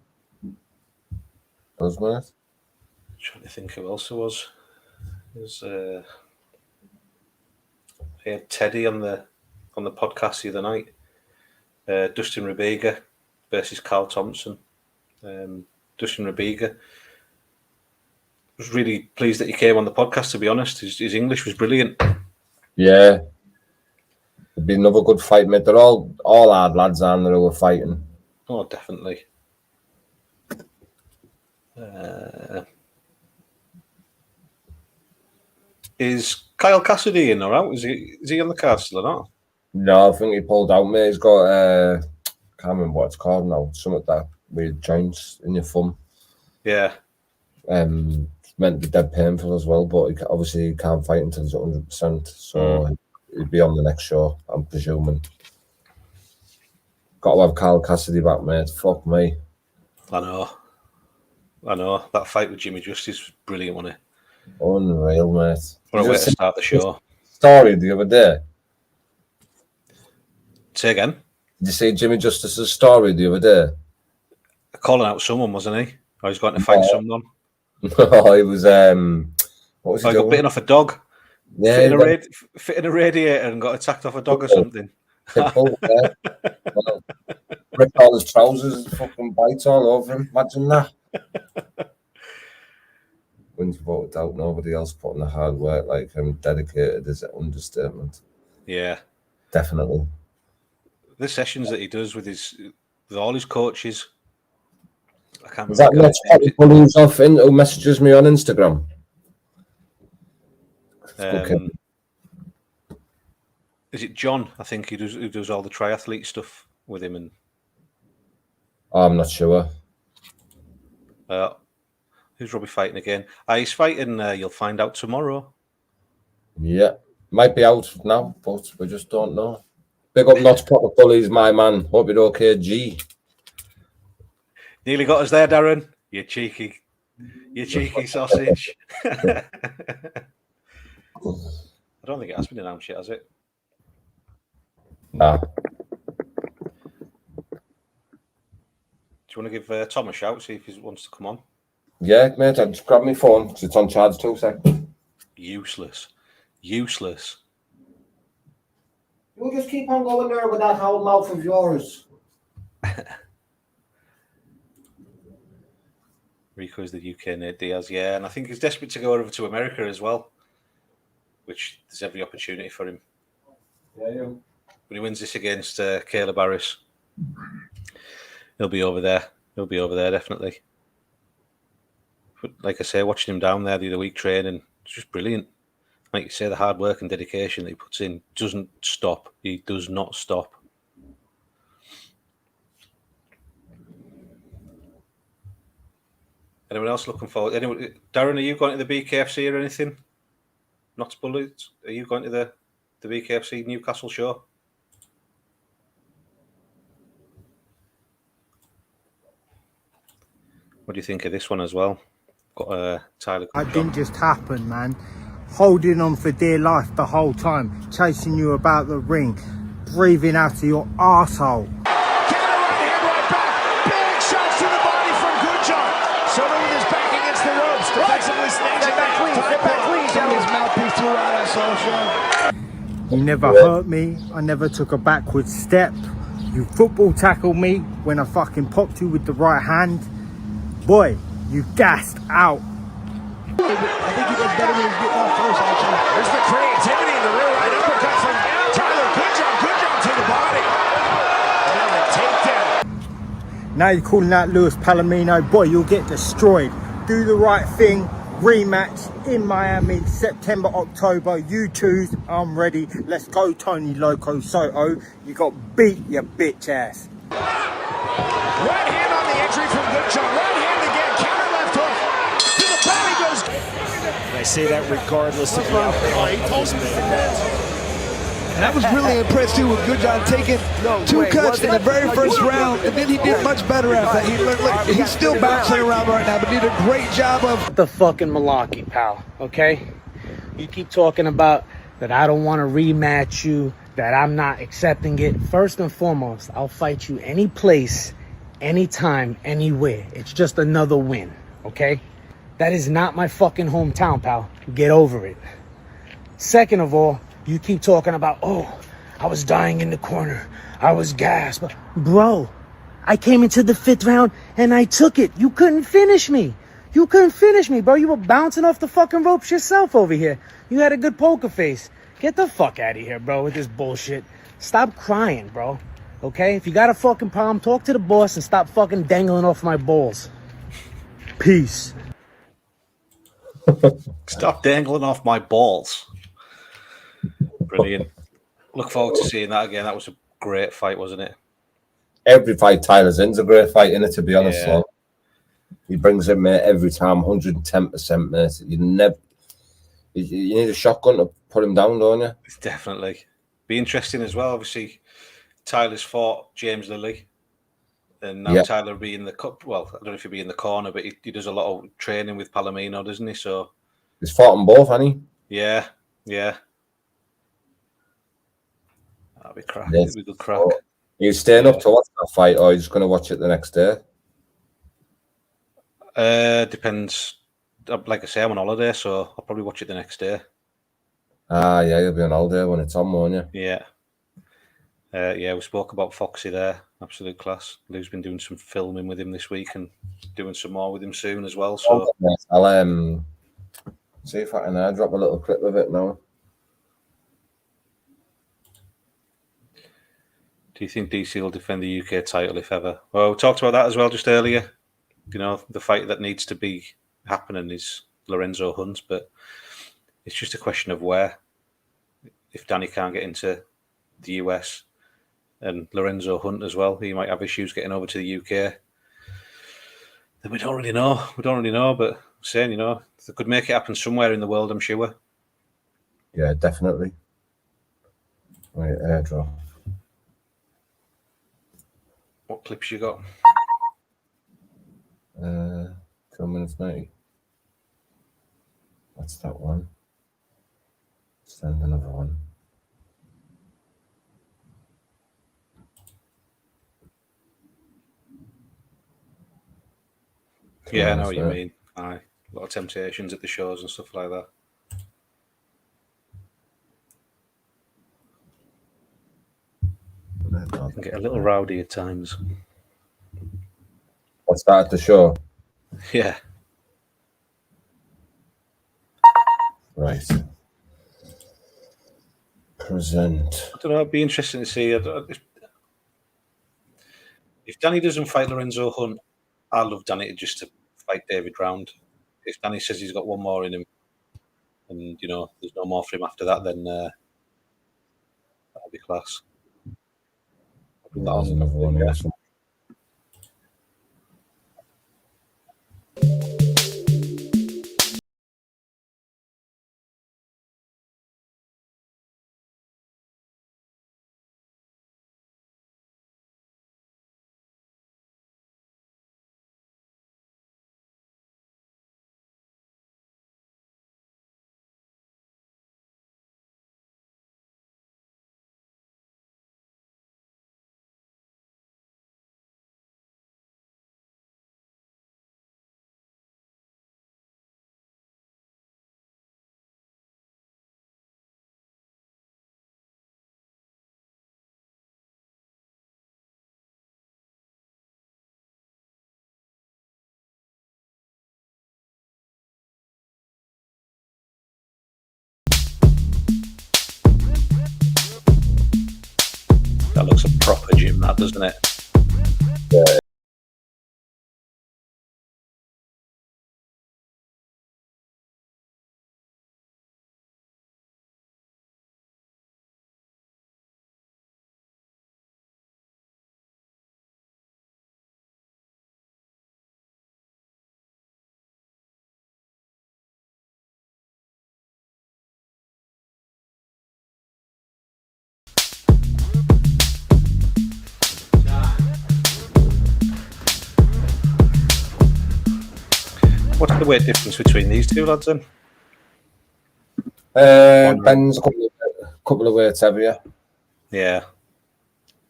[SPEAKER 1] Does, mate?
[SPEAKER 2] Trying to think who else it was. He had Teddy on the podcast the other night. Dustin Rubega versus Carl Thompson. Dustin Rubega was really pleased that he came on the podcast, to be honest. His English was brilliant.
[SPEAKER 1] Yeah. It'd be another good fight, mate. They're all hard lads, aren't they, who were fighting?
[SPEAKER 2] Oh, definitely. Is Kyle Cassidy in or out? Is he on the card still or not?
[SPEAKER 1] No, I think he pulled out, mate. He's got can't remember what it's called now. Something that weird joints in your thumb.
[SPEAKER 2] Yeah.
[SPEAKER 1] It's meant to be dead painful as well, but he can't fight until he's 100%. So he'd be on the next show, I'm presuming. Got to have Kyle Cassidy back, mate. Fuck me.
[SPEAKER 2] I know. That fight with Jimmy Justice was brilliant, wasn't it?
[SPEAKER 1] Unreal, mate.
[SPEAKER 2] What a way to start the show.
[SPEAKER 1] Story the other day.
[SPEAKER 2] Say again?
[SPEAKER 1] Did you see Jimmy Justice's story the other day?
[SPEAKER 2] Calling out someone, wasn't he? Or he's going to fight someone.
[SPEAKER 1] No, he was what was he doing?
[SPEAKER 2] Got bitten off a dog.
[SPEAKER 1] Yeah,
[SPEAKER 2] fit in a radiator and got attacked off a dog or something.
[SPEAKER 1] Ripped all his trousers and fucking bites all over him. Imagine that. Wins without doubt. Nobody else put in the hard work like him. Dedicated is an understatement.
[SPEAKER 2] Yeah,
[SPEAKER 1] definitely.
[SPEAKER 2] The sessions that he does with his with all his coaches. I can't
[SPEAKER 1] Was that
[SPEAKER 2] think of
[SPEAKER 1] not
[SPEAKER 2] his
[SPEAKER 1] Scotty who's off in who messages me on Instagram?
[SPEAKER 2] name. Is it John? I think who does all the triathlete stuff with him. And
[SPEAKER 1] I'm not sure.
[SPEAKER 2] who's Robbie fighting again? He's fighting. You'll find out tomorrow.
[SPEAKER 1] Yeah, might be out now, but we just don't know. Big up, Not Proper Bullies, my man. Hope you're okay, G.
[SPEAKER 2] Nearly got us there, Darren. You cheeky sausage. I don't think it has been announced yet, has it?
[SPEAKER 1] Nah.
[SPEAKER 2] Do you want to give Tom a shout, see if he wants to come on?
[SPEAKER 1] Yeah, mate, I just grabbed my phone because it's on charge 2 seconds.
[SPEAKER 2] Useless.
[SPEAKER 1] You'll just keep on going there with that whole mouth of yours.
[SPEAKER 2] Rico is the UK Nate Diaz, yeah, and I think he's desperate to go over to America as well, which there's every opportunity for him.
[SPEAKER 1] Yeah.
[SPEAKER 2] When he wins this against Caleb Harris, he'll be over there. He'll be over there, definitely. But like I say, watching him down there the other week training, it's just brilliant. Like you say, the hard work and dedication that he puts in doesn't stop. He does not stop. Anyone else looking forward? Darren, are you going to the BKFC or anything? Not Bullets. Are you going to the BKFC Newcastle show? What do you think of this one as well? Got Tyler.
[SPEAKER 6] It didn't just happen, man. Holding on for dear life the whole time, chasing you about the ring, breathing out of your arsehole.
[SPEAKER 3] Right back. Big shots to the body from Goodjohn. Someone with his back against the ropes. Defensively snatching
[SPEAKER 6] Get back clean.
[SPEAKER 3] His mouthpiece throughout our social.
[SPEAKER 6] You never hurt me. I never took a backward step. You football tackled me when I fucking popped you with the right hand. Boy, you gassed out.
[SPEAKER 3] I think he does better when he's getting off first, actually. There's the creativity in the rear right uppercut from Tyler. Good job to the body. And then the takedown.
[SPEAKER 6] Now you're calling out Luis Palomino. Boy, you'll get destroyed. Do the right thing. Rematch in Miami, September, October. You choose. I'm ready. Let's go, Tony Loco Soto. You got beat, you bitch ass.
[SPEAKER 3] Right hand on the entry from Goodjohn. Right hand again. Counter left hook. To the body goes.
[SPEAKER 7] And I say that regardless of the outcome.
[SPEAKER 8] And I was really impressed too with Goodjohn taking 2 cuts in the very first round, and then he did much better after that. Look, he's still bouncing around right now, but did a great job of
[SPEAKER 9] the fucking malarkey, pal, okay? You keep talking about that I don't want to rematch you, that I'm not accepting it. First and foremost, I'll fight you any place, anytime, anywhere. It's just another win, okay? That is not my fucking hometown, pal. Get over it. Second of all, you keep talking about, oh, I was dying in the corner. I was gassed. But bro, I came into the 5th round and I took it. You couldn't finish me. You couldn't finish me, bro. You were bouncing off the fucking ropes yourself over here. You had a good poker face. Get the fuck out of here, bro, with this bullshit. Stop crying, bro. Okay? If you got a fucking problem, talk to the boss and stop fucking dangling off my balls. Peace.
[SPEAKER 2] Stop dangling off my balls. Brilliant. Look forward to seeing that again. That was a great fight, wasn't it?
[SPEAKER 1] Every fight Tyler's in's a great fight, innit, to be honest.
[SPEAKER 2] Yeah.
[SPEAKER 1] So he brings it, mate, every time, 110%, mate. You need a shotgun to put him down, don't you?
[SPEAKER 2] It's definitely. Be interesting as well. Obviously, Tyler's fought James Lilly. And now Tyler will be in the cup. Well, I don't know if he'll be in the corner, but he does a lot of training with Palomino, doesn't he? So
[SPEAKER 1] he's fought them both, hasn't he?
[SPEAKER 2] Yeah. That'll be crack.
[SPEAKER 1] Yes.
[SPEAKER 2] It'll be good crack.
[SPEAKER 1] So, are you staying up to watch that fight, or are you just going to watch it the next day?
[SPEAKER 2] Depends. Like I say, I'm on holiday, so I'll probably watch it the next day.
[SPEAKER 1] Ah, yeah, you'll be on holiday when it's on, won't you?
[SPEAKER 2] Yeah. We spoke about Foxy there. Absolute class. Lou's been doing some filming with him this week and doing some more with him soon as well. So
[SPEAKER 1] I'll see if I can drop a little clip of it now.
[SPEAKER 2] Do you think DC will defend the UK title if ever? Well, we talked about that as well just earlier. You know, the fight that needs to be happening is Lorenzo Hunt, but it's just a question of where. If Danny can't get into the US and Lorenzo Hunt as well, he might have issues getting over to the UK. Then we don't really know. But I'm saying, you know, they could make it happen somewhere in the world, I'm sure.
[SPEAKER 1] Yeah, definitely. Wait, airdrop.
[SPEAKER 2] What clips you got?
[SPEAKER 1] 2 minutes 90. That's that one. Send another one.
[SPEAKER 2] Yeah, I know what you mean. Aye, a lot of temptations at the shows and stuff like that. Can get a little rowdy at times.
[SPEAKER 1] What's that at the show?
[SPEAKER 2] Yeah.
[SPEAKER 1] Right. Present.
[SPEAKER 2] I don't know. It'd be interesting to see. If Danny doesn't fight Lorenzo Hunt, I'd love Danny just to fight David Round. If Danny says he's got one more in him, and you know there's no more for him after that, then that'll be class.
[SPEAKER 1] That's another one. Yeah.
[SPEAKER 2] That looks a proper gym, that doesn't it?
[SPEAKER 1] Yeah.
[SPEAKER 2] What's the weight difference between these two lads then?
[SPEAKER 1] Ben's a couple of weights heavier.
[SPEAKER 2] Yeah.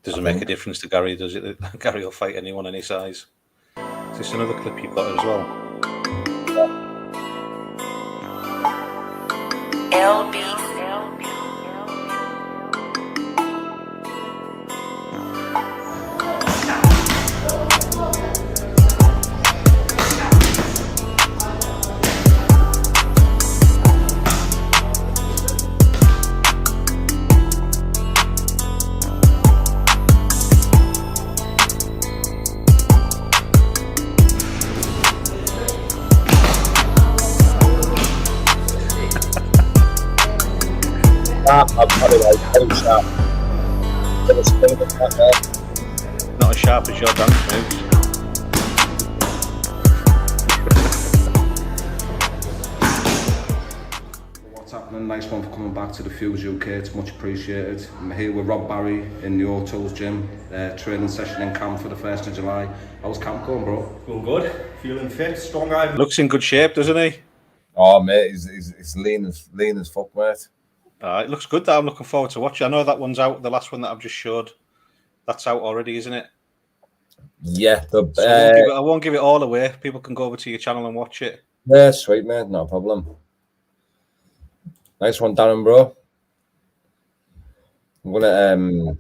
[SPEAKER 2] Doesn't make a difference to Gary, does it? Gary will fight anyone any size. Is this another clip you've got as well?
[SPEAKER 10] LB.
[SPEAKER 2] Not as sharp as your dance moves.
[SPEAKER 11] What's happening? Nice one for coming back to the Fuse UK. It's much appreciated. I'm here with Rob Barry in the Autos gym, training session in camp for the 1st of July. How's camp going, bro?
[SPEAKER 4] Going good. Feeling fit, strong guy.
[SPEAKER 2] Looks in good shape, doesn't he?
[SPEAKER 1] Oh, mate, he's lean as fuck, mate.
[SPEAKER 2] It looks good. That I'm looking forward to watching. I know that one's out. The last one that I've just showed, that's out already, isn't it?
[SPEAKER 1] Yeah.
[SPEAKER 2] So I won't give it all away. People can go over to your channel and watch it.
[SPEAKER 1] Yeah, sweet, mate. No problem. Nice one, Darren, bro. I'm gonna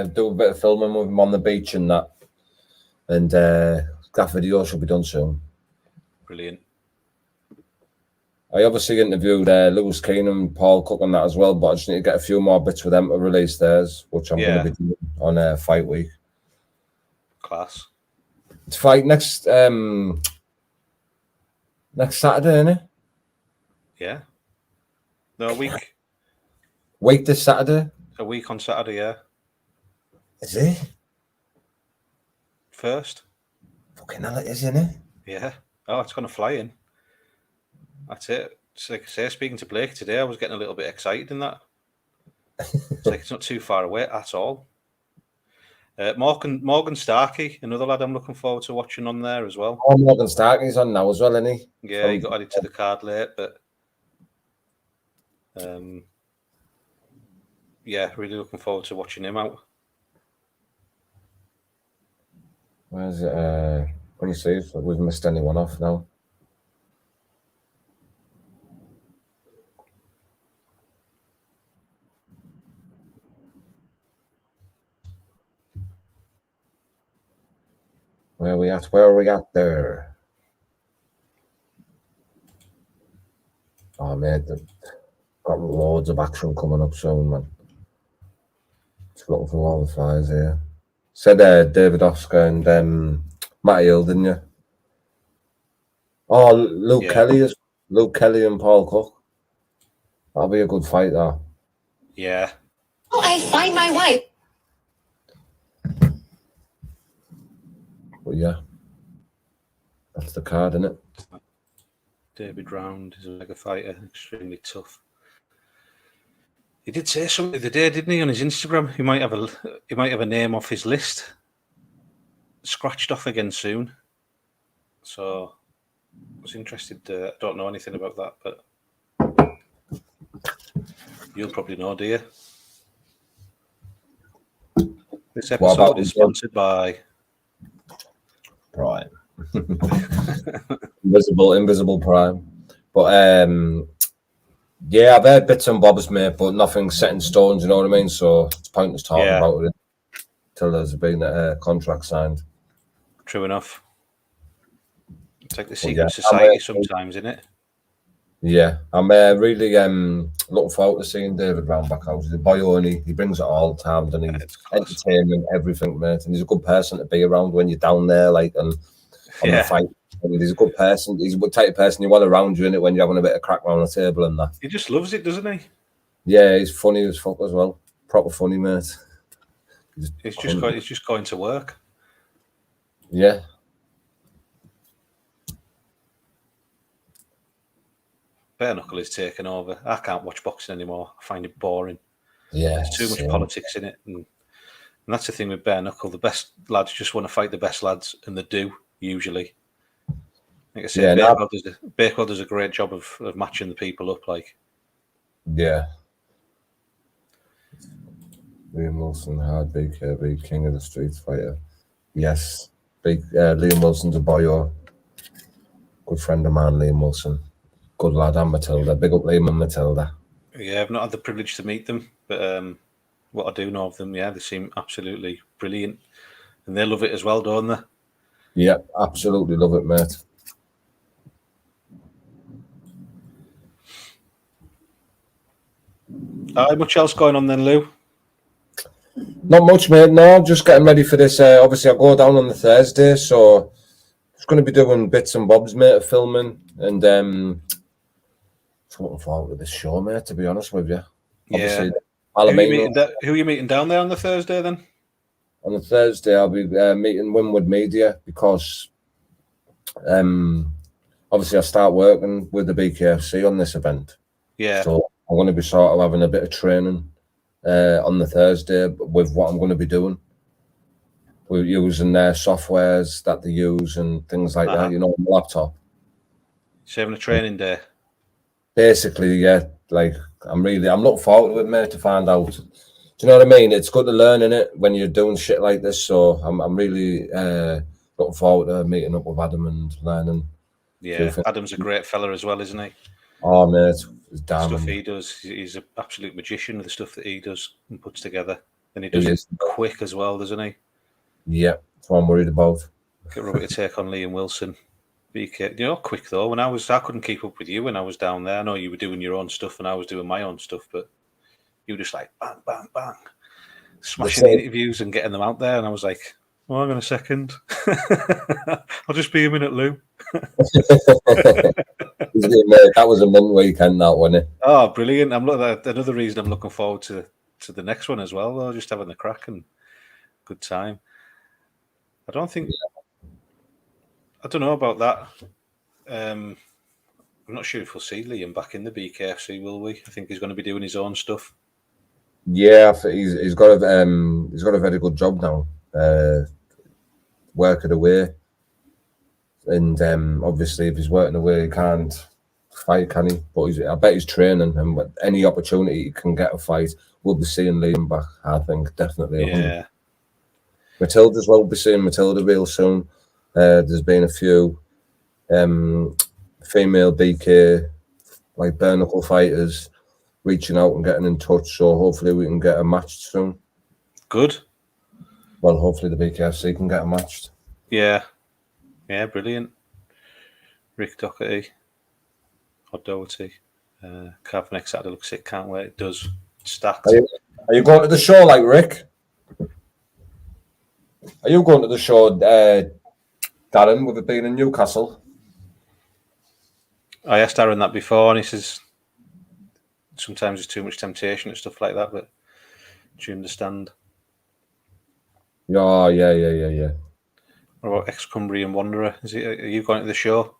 [SPEAKER 1] do a bit of filming with him on the beach and that, and that video should be done soon.
[SPEAKER 2] Brilliant.
[SPEAKER 1] I obviously interviewed Lewis Keane and Paul Cook on that as well, but I just need to get a few more bits with them to release theirs, which I'm going to be doing on Fight Week.
[SPEAKER 2] Class.
[SPEAKER 1] It's fight next Saturday, isn't it?
[SPEAKER 2] Yeah. No, a week.
[SPEAKER 1] Week this Saturday?
[SPEAKER 2] A week on Saturday, yeah.
[SPEAKER 1] Is it?
[SPEAKER 2] First.
[SPEAKER 1] Fucking hell, it is, isn't it?
[SPEAKER 2] Yeah. Oh, it's going to fly in. That's it. It's like I say, speaking to Blake today, I was getting a little bit excited in that. It's like it's not too far away at all. Morgan Starkey, another lad I'm looking forward to watching on there as well.
[SPEAKER 1] Oh, Morgan Starkey's on now as well, isn't he?
[SPEAKER 2] Yeah, he got added to the card late, but yeah, really looking forward to watching him out.
[SPEAKER 1] Where's it? When you see if we've missed anyone off now. Where are we at? Where are we at there? Oh, man, got loads of action coming up soon, man. Just looking for all the flies here. Said David Oscar and Matty Hill, didn't you? Oh, Luke Kelly and Paul Cook. That'll be a good fight, that.
[SPEAKER 2] Yeah.
[SPEAKER 10] Oh, I find my wife.
[SPEAKER 1] But yeah, that's the card, isn't it?
[SPEAKER 2] David Round is a mega fighter, extremely tough. He did say something the other day, didn't he, on his Instagram? He might have a name off his list scratched off again soon. So I was interested. I don't know anything about that, but you'll probably know, do you? This episode is sponsored by
[SPEAKER 1] Prime. Invisible Prime. But yeah, I've heard bits and bobs, mate, but nothing set in stone, you know what I mean? So it's pointless talking about it until there's been a contract signed.
[SPEAKER 2] True enough. It's like the secret society sometimes, isn't it?
[SPEAKER 1] Yeah, I'm really looking forward to seeing David Round back out. He's a boy only. He brings it all the time, doesn't he? Entertainment, everything, mate. And he's a good person to be around when you're down there, like, and on the fight. And he's a good person. He's a type of person you want around you, innit, when you're having a bit of crack around the table and that.
[SPEAKER 2] He just loves it, doesn't he?
[SPEAKER 1] Yeah, he's funny as fuck as well. Proper funny, mate.
[SPEAKER 2] He's just going to work.
[SPEAKER 1] Yeah.
[SPEAKER 2] Bare Knuckle is taken over. I can't watch boxing anymore. I find it boring.
[SPEAKER 1] Yeah.
[SPEAKER 2] There's too much politics in it. And that's the thing with Bare Knuckle. The best lads just want to fight the best lads, and they do, usually. Like I said, Bakewell does a great job of matching the people up, like.
[SPEAKER 1] Yeah. Liam Wilson, hard BKB, king of the street fighter. Yes. Liam Wilson's a boyo. Good friend of mine, Liam Wilson. Good lad, and Matilda. Big up Liam and Matilda.
[SPEAKER 2] Yeah, I've not had the privilege to meet them, but what I do know of them, yeah, they seem absolutely brilliant. And they love it as well, don't they?
[SPEAKER 1] Yeah, absolutely love it, mate.
[SPEAKER 2] Much else going on then, Lou?
[SPEAKER 1] Not much, mate. No, just getting ready for this. Obviously, I go down on the Thursday, so just going to be doing bits and bobs, mate, of filming, and just looking forward to this show, mate. To be honest with you, obviously,
[SPEAKER 2] who are you meeting down there on the Thursday then?
[SPEAKER 1] On the Thursday, I'll be meeting Winwood Media because, obviously, I start working with the BKFC on this event.
[SPEAKER 2] Yeah.
[SPEAKER 1] So I'm going to be sort of having a bit of training on the Thursday with what I'm going to be doing. We're using their softwares that they use and things like that, you know, on the laptop.
[SPEAKER 2] So having a training day?
[SPEAKER 1] Basically, yeah. Like, I'm looking forward to it, mate, to find out. Do you know what I mean? It's good to learn, innit, when you're doing shit like this. So I'm really looking forward to meeting up with Adam and learning.
[SPEAKER 2] Yeah, Adam's a great fella as well, isn't he?
[SPEAKER 1] Oh, mate, it's
[SPEAKER 2] the stuff he does, he's an absolute magician with the stuff that he does and puts together. And he does it quick as well, doesn't he?
[SPEAKER 1] Yeah, that's what I'm worried about.
[SPEAKER 2] Get Robbie to take on Liam Wilson. BK, you're quick though. I couldn't keep up with you when I was down there. I know you were doing your own stuff and I was doing my own stuff, but you were just like bang, bang, bang, smashing the interviews and getting them out there. And I was like, oh, hang on a second. I'll just be a minute, Lou.
[SPEAKER 1] That was a month weekend, that, wasn't it?
[SPEAKER 2] Oh, brilliant. Another reason I'm looking forward to the next one as well, though, just having the crack and good time. I don't know about that. I'm not sure if we'll see Liam back in the BKFC, will we? I think he's going to be doing his own stuff.
[SPEAKER 1] Yeah, he's got a very good job now, working away, and obviously if he's working away, he can't fight, can he? But I bet he's training, and any opportunity he can get a fight, we'll be seeing Liam back. I think definitely.
[SPEAKER 2] Yeah.
[SPEAKER 1] Matilda as well. We'll be seeing Matilda real soon. There's been a few female BK, like bare knuckle fighters, reaching out and getting in touch. So hopefully we can get a match soon.
[SPEAKER 2] Good.
[SPEAKER 1] Well, hopefully the BKFC can get a match.
[SPEAKER 2] Yeah. Yeah, brilliant. Rick Doherty. Or Doherty. Carve next Saturday looks sick. Can't wait. It does. Stacked.
[SPEAKER 1] Are you going to the show like Rick? Are you going to the show, Darren, with it being in Newcastle?
[SPEAKER 2] I asked Darren that before, and he says sometimes there's too much temptation and stuff like that, but do you understand?
[SPEAKER 1] Oh, yeah.
[SPEAKER 2] What about ex-Cumbrian Wanderer? Are you going to the show?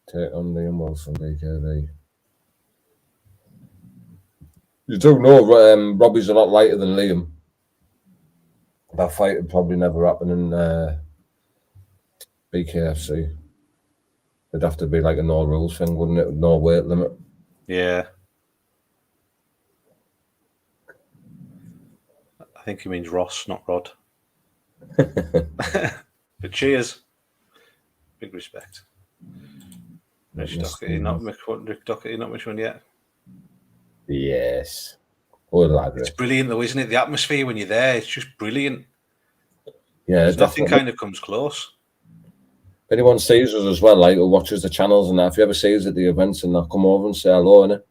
[SPEAKER 1] Take on Liam Wilson, BKV. You do know Robbie's a lot lighter than Liam. That fight would probably never happen in BKFC. It'd have to be like a no rules thing, wouldn't it? No weight limit.
[SPEAKER 2] Yeah. I think he means Ross, not Rod. But cheers. Big respect. Rick Doherty, not much one yet.
[SPEAKER 1] Yes. It's
[SPEAKER 2] brilliant though, isn't it? The atmosphere when you're there, it's just brilliant.
[SPEAKER 1] Yeah,
[SPEAKER 2] nothing kind of comes close.
[SPEAKER 1] If anyone sees us as well, like who watches the channels and that, if you ever see us at the events and that, come over and say hello, innit?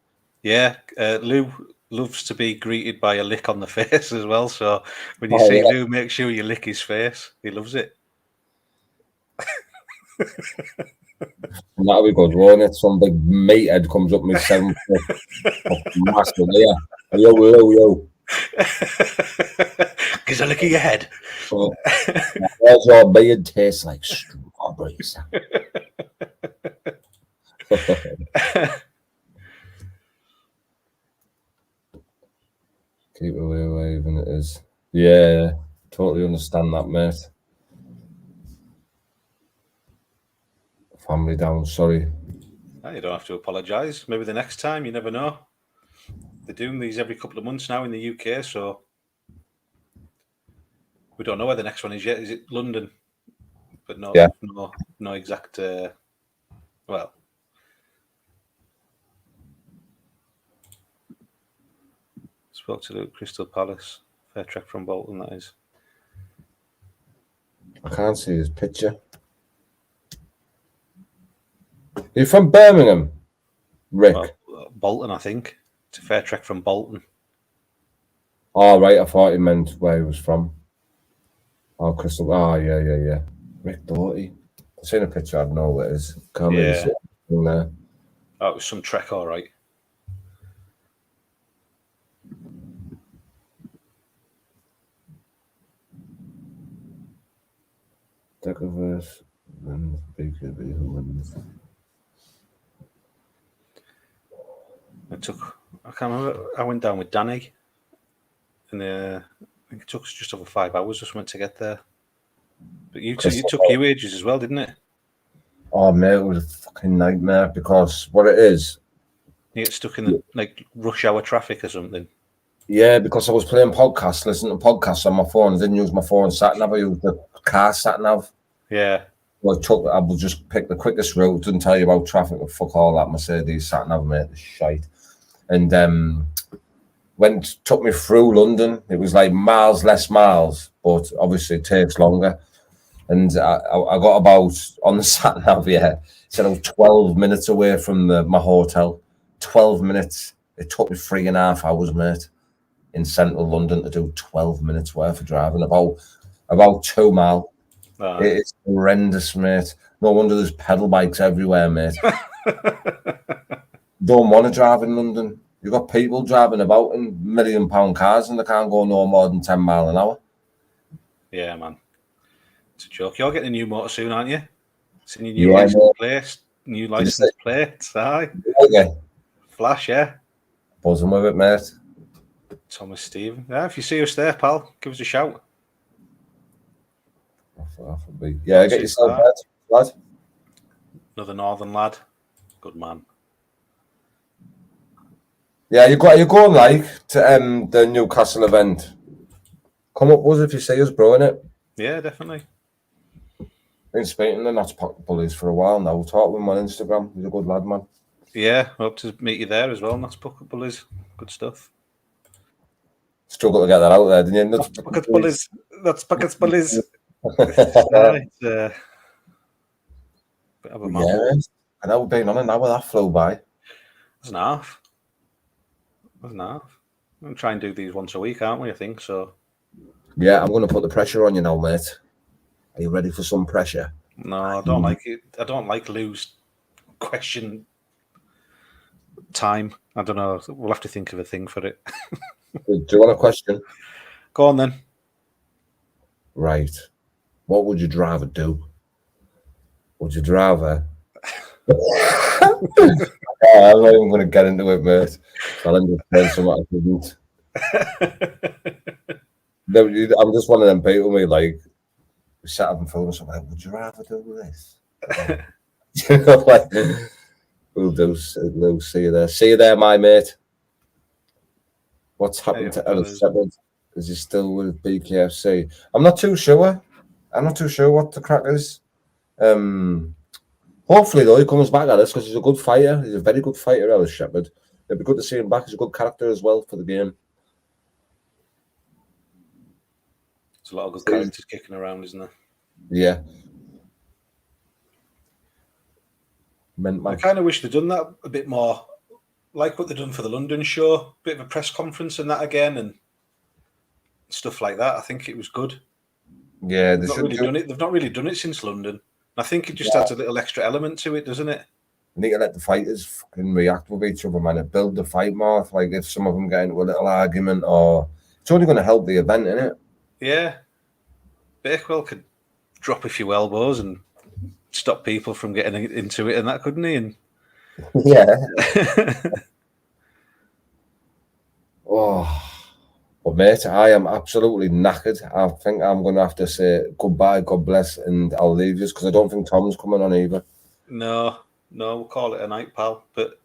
[SPEAKER 2] Yeah, Lou loves to be greeted by a lick on the face as well. So when you see Lou, make sure you lick his face. He loves it.
[SPEAKER 1] And that'll be good, won't it? Some big meathead comes up with 7 foot massive here. Yo.
[SPEAKER 2] Gives a lick of your head.
[SPEAKER 1] So, where's your beard tastes like strawberries? Keep away waving it is. Yeah, totally understand that, mate. Family down, sorry.
[SPEAKER 2] No, you don't have to apologise. Maybe the next time, you never know. They're doing these every couple of months now in the UK, so we don't know where the next one is yet. Is it London? But no exact. Well, spoke to Luke, Crystal Palace, fair trek from Bolton. That is.
[SPEAKER 1] I can't see his picture. You're from Birmingham, Rick?
[SPEAKER 2] Well, Bolton, I think. It's a fair trek from Bolton.
[SPEAKER 1] Oh, right. I thought he meant where he was from. Oh, Crystal. Oh, yeah. Rick Doherty. I've seen a picture. I don't know what it is. Can't really see it from there.
[SPEAKER 2] Oh, it was some trek, all right.
[SPEAKER 1] Deckerverse. And BKB who wins.
[SPEAKER 2] I can't remember. I went down with Danny, and I think it took us just over 5 hours or something to get there. But you took your ages as well, didn't it?
[SPEAKER 1] Oh, mate, it was a fucking nightmare because what it is,
[SPEAKER 2] you get stuck in the like rush hour traffic or something.
[SPEAKER 1] Yeah, because I was playing podcasts, listening to podcasts on my phone. I didn't use my phone sat nav. I used the car sat nav.
[SPEAKER 2] Yeah.
[SPEAKER 1] Well, I will just pick the quickest route. Didn't tell you about traffic. Fuck all that Mercedes sat nav, mate. It's shite. And took me through London. It was like less miles, but obviously it takes longer. And I got about, on the sat nav, said I was 12 minutes away from my hotel. 12 minutes. It took me 3.5 hours, mate, in central London to do 12 minutes worth of driving, about 2 mile. It's horrendous, mate. No wonder there's pedal bikes everywhere, mate. Don't want to drive in London. You've got people driving about in £1 million cars and they can't go no more than 10 mile an hour.
[SPEAKER 2] Yeah, man. It's a joke. You're getting a new motor soon, aren't you? It's in your new license plate. New license plate. Aye.
[SPEAKER 1] Okay.
[SPEAKER 2] Flash, yeah.
[SPEAKER 1] Buzzing with it, mate.
[SPEAKER 2] Thomas Stephen. Yeah, if you see us there, pal, give us a shout.
[SPEAKER 1] Yeah, get yourself there, lad.
[SPEAKER 2] Another northern lad. Good man.
[SPEAKER 1] Yeah, you're going like to the Newcastle event. Come up with us if you see us, bro, innit?
[SPEAKER 2] Yeah, definitely.
[SPEAKER 1] Been speaking to Notts Pocket Bullies for a while now. We'll talk with him on Instagram. He's a good lad, man.
[SPEAKER 2] Yeah, hope to meet you there as well. Notts Pocket Bullies. Good stuff.
[SPEAKER 1] Struggle to get that out there, didn't you?
[SPEAKER 2] Notts Pocket Bullies. Notts Pocket Bullies.
[SPEAKER 1] Yeah, I know we've been on an hour that flew by.
[SPEAKER 2] That's an half. We're going to try and do these once a week, aren't we? I think so.
[SPEAKER 1] Yeah, I'm going to put the pressure on you now, mate. Are you ready for some pressure?
[SPEAKER 2] No, I don't like it. I don't like loose question time. I don't know. We'll have to think of a thing for it.
[SPEAKER 1] Do you want a question?
[SPEAKER 2] Go on then.
[SPEAKER 1] Right. What would you rather do? Would you rather? I'm not even going to get into it, mate. I'll end up saying something I didn't. I'm just one of them people, me, like, we sat up and phone something like, would you rather do this? You know, like, we'll see you there. See you there, my mate. What's happened to Ellis Shepard? Is he still with BKFC? I'm not too sure. I'm not too sure what the crack is. Hopefully, though, he comes back at us because he's a good fighter. He's a very good fighter, Ellis Shepard. It'd be good to see him back. He's a good character as well for the game.
[SPEAKER 2] There's a lot of good characters kicking around, isn't there?
[SPEAKER 1] Yeah.
[SPEAKER 2] I kind of wish they'd done that a bit more, like what they've done for the London show. Bit of a press conference and that again, and stuff like that. I think it was good.
[SPEAKER 1] Yeah,
[SPEAKER 2] they've not really done it since London. I think it just adds a little extra element to it, doesn't it?
[SPEAKER 1] You need to let the fighters fucking react with each other, man. Build the fight more. Like if some of them get into a little argument, or it's only going to help the event, innit?
[SPEAKER 2] Yeah. Bakewell could drop a few elbows and stop people from getting into it, and that, couldn't he? And
[SPEAKER 1] yeah. Oh. But mate, I am absolutely knackered. I think I'm going to have to say goodbye, God bless, and I'll leave you because I don't think Tom's coming on either.
[SPEAKER 2] No, we'll call it a night, pal. But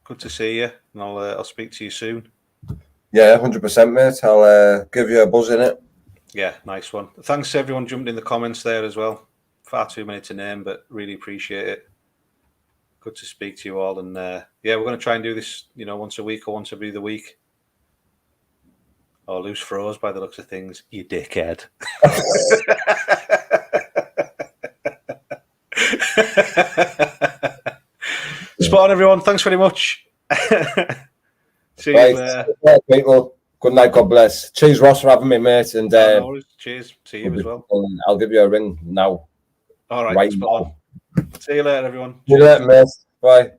[SPEAKER 2] good to see you, and I'll speak to you soon.
[SPEAKER 1] Yeah, 100%, mate. I'll give you a buzz in it.
[SPEAKER 2] Yeah, nice one. Thanks to everyone jumped in the comments there as well. Far too many to name, but really appreciate it. Good to speak to you all, and yeah, we're going to try and do this, once a week or once every other week. Oh, loose froze by the looks of things, you dickhead. Spot on, everyone. Thanks very much. See you.
[SPEAKER 1] People. Good night. God bless. Cheers, Ross, for having me, mate. And
[SPEAKER 2] cheers. See you as well.
[SPEAKER 1] I'll give you a ring now.
[SPEAKER 2] All right. Spot on. See you later, everyone.
[SPEAKER 1] See you later, mate. Bye.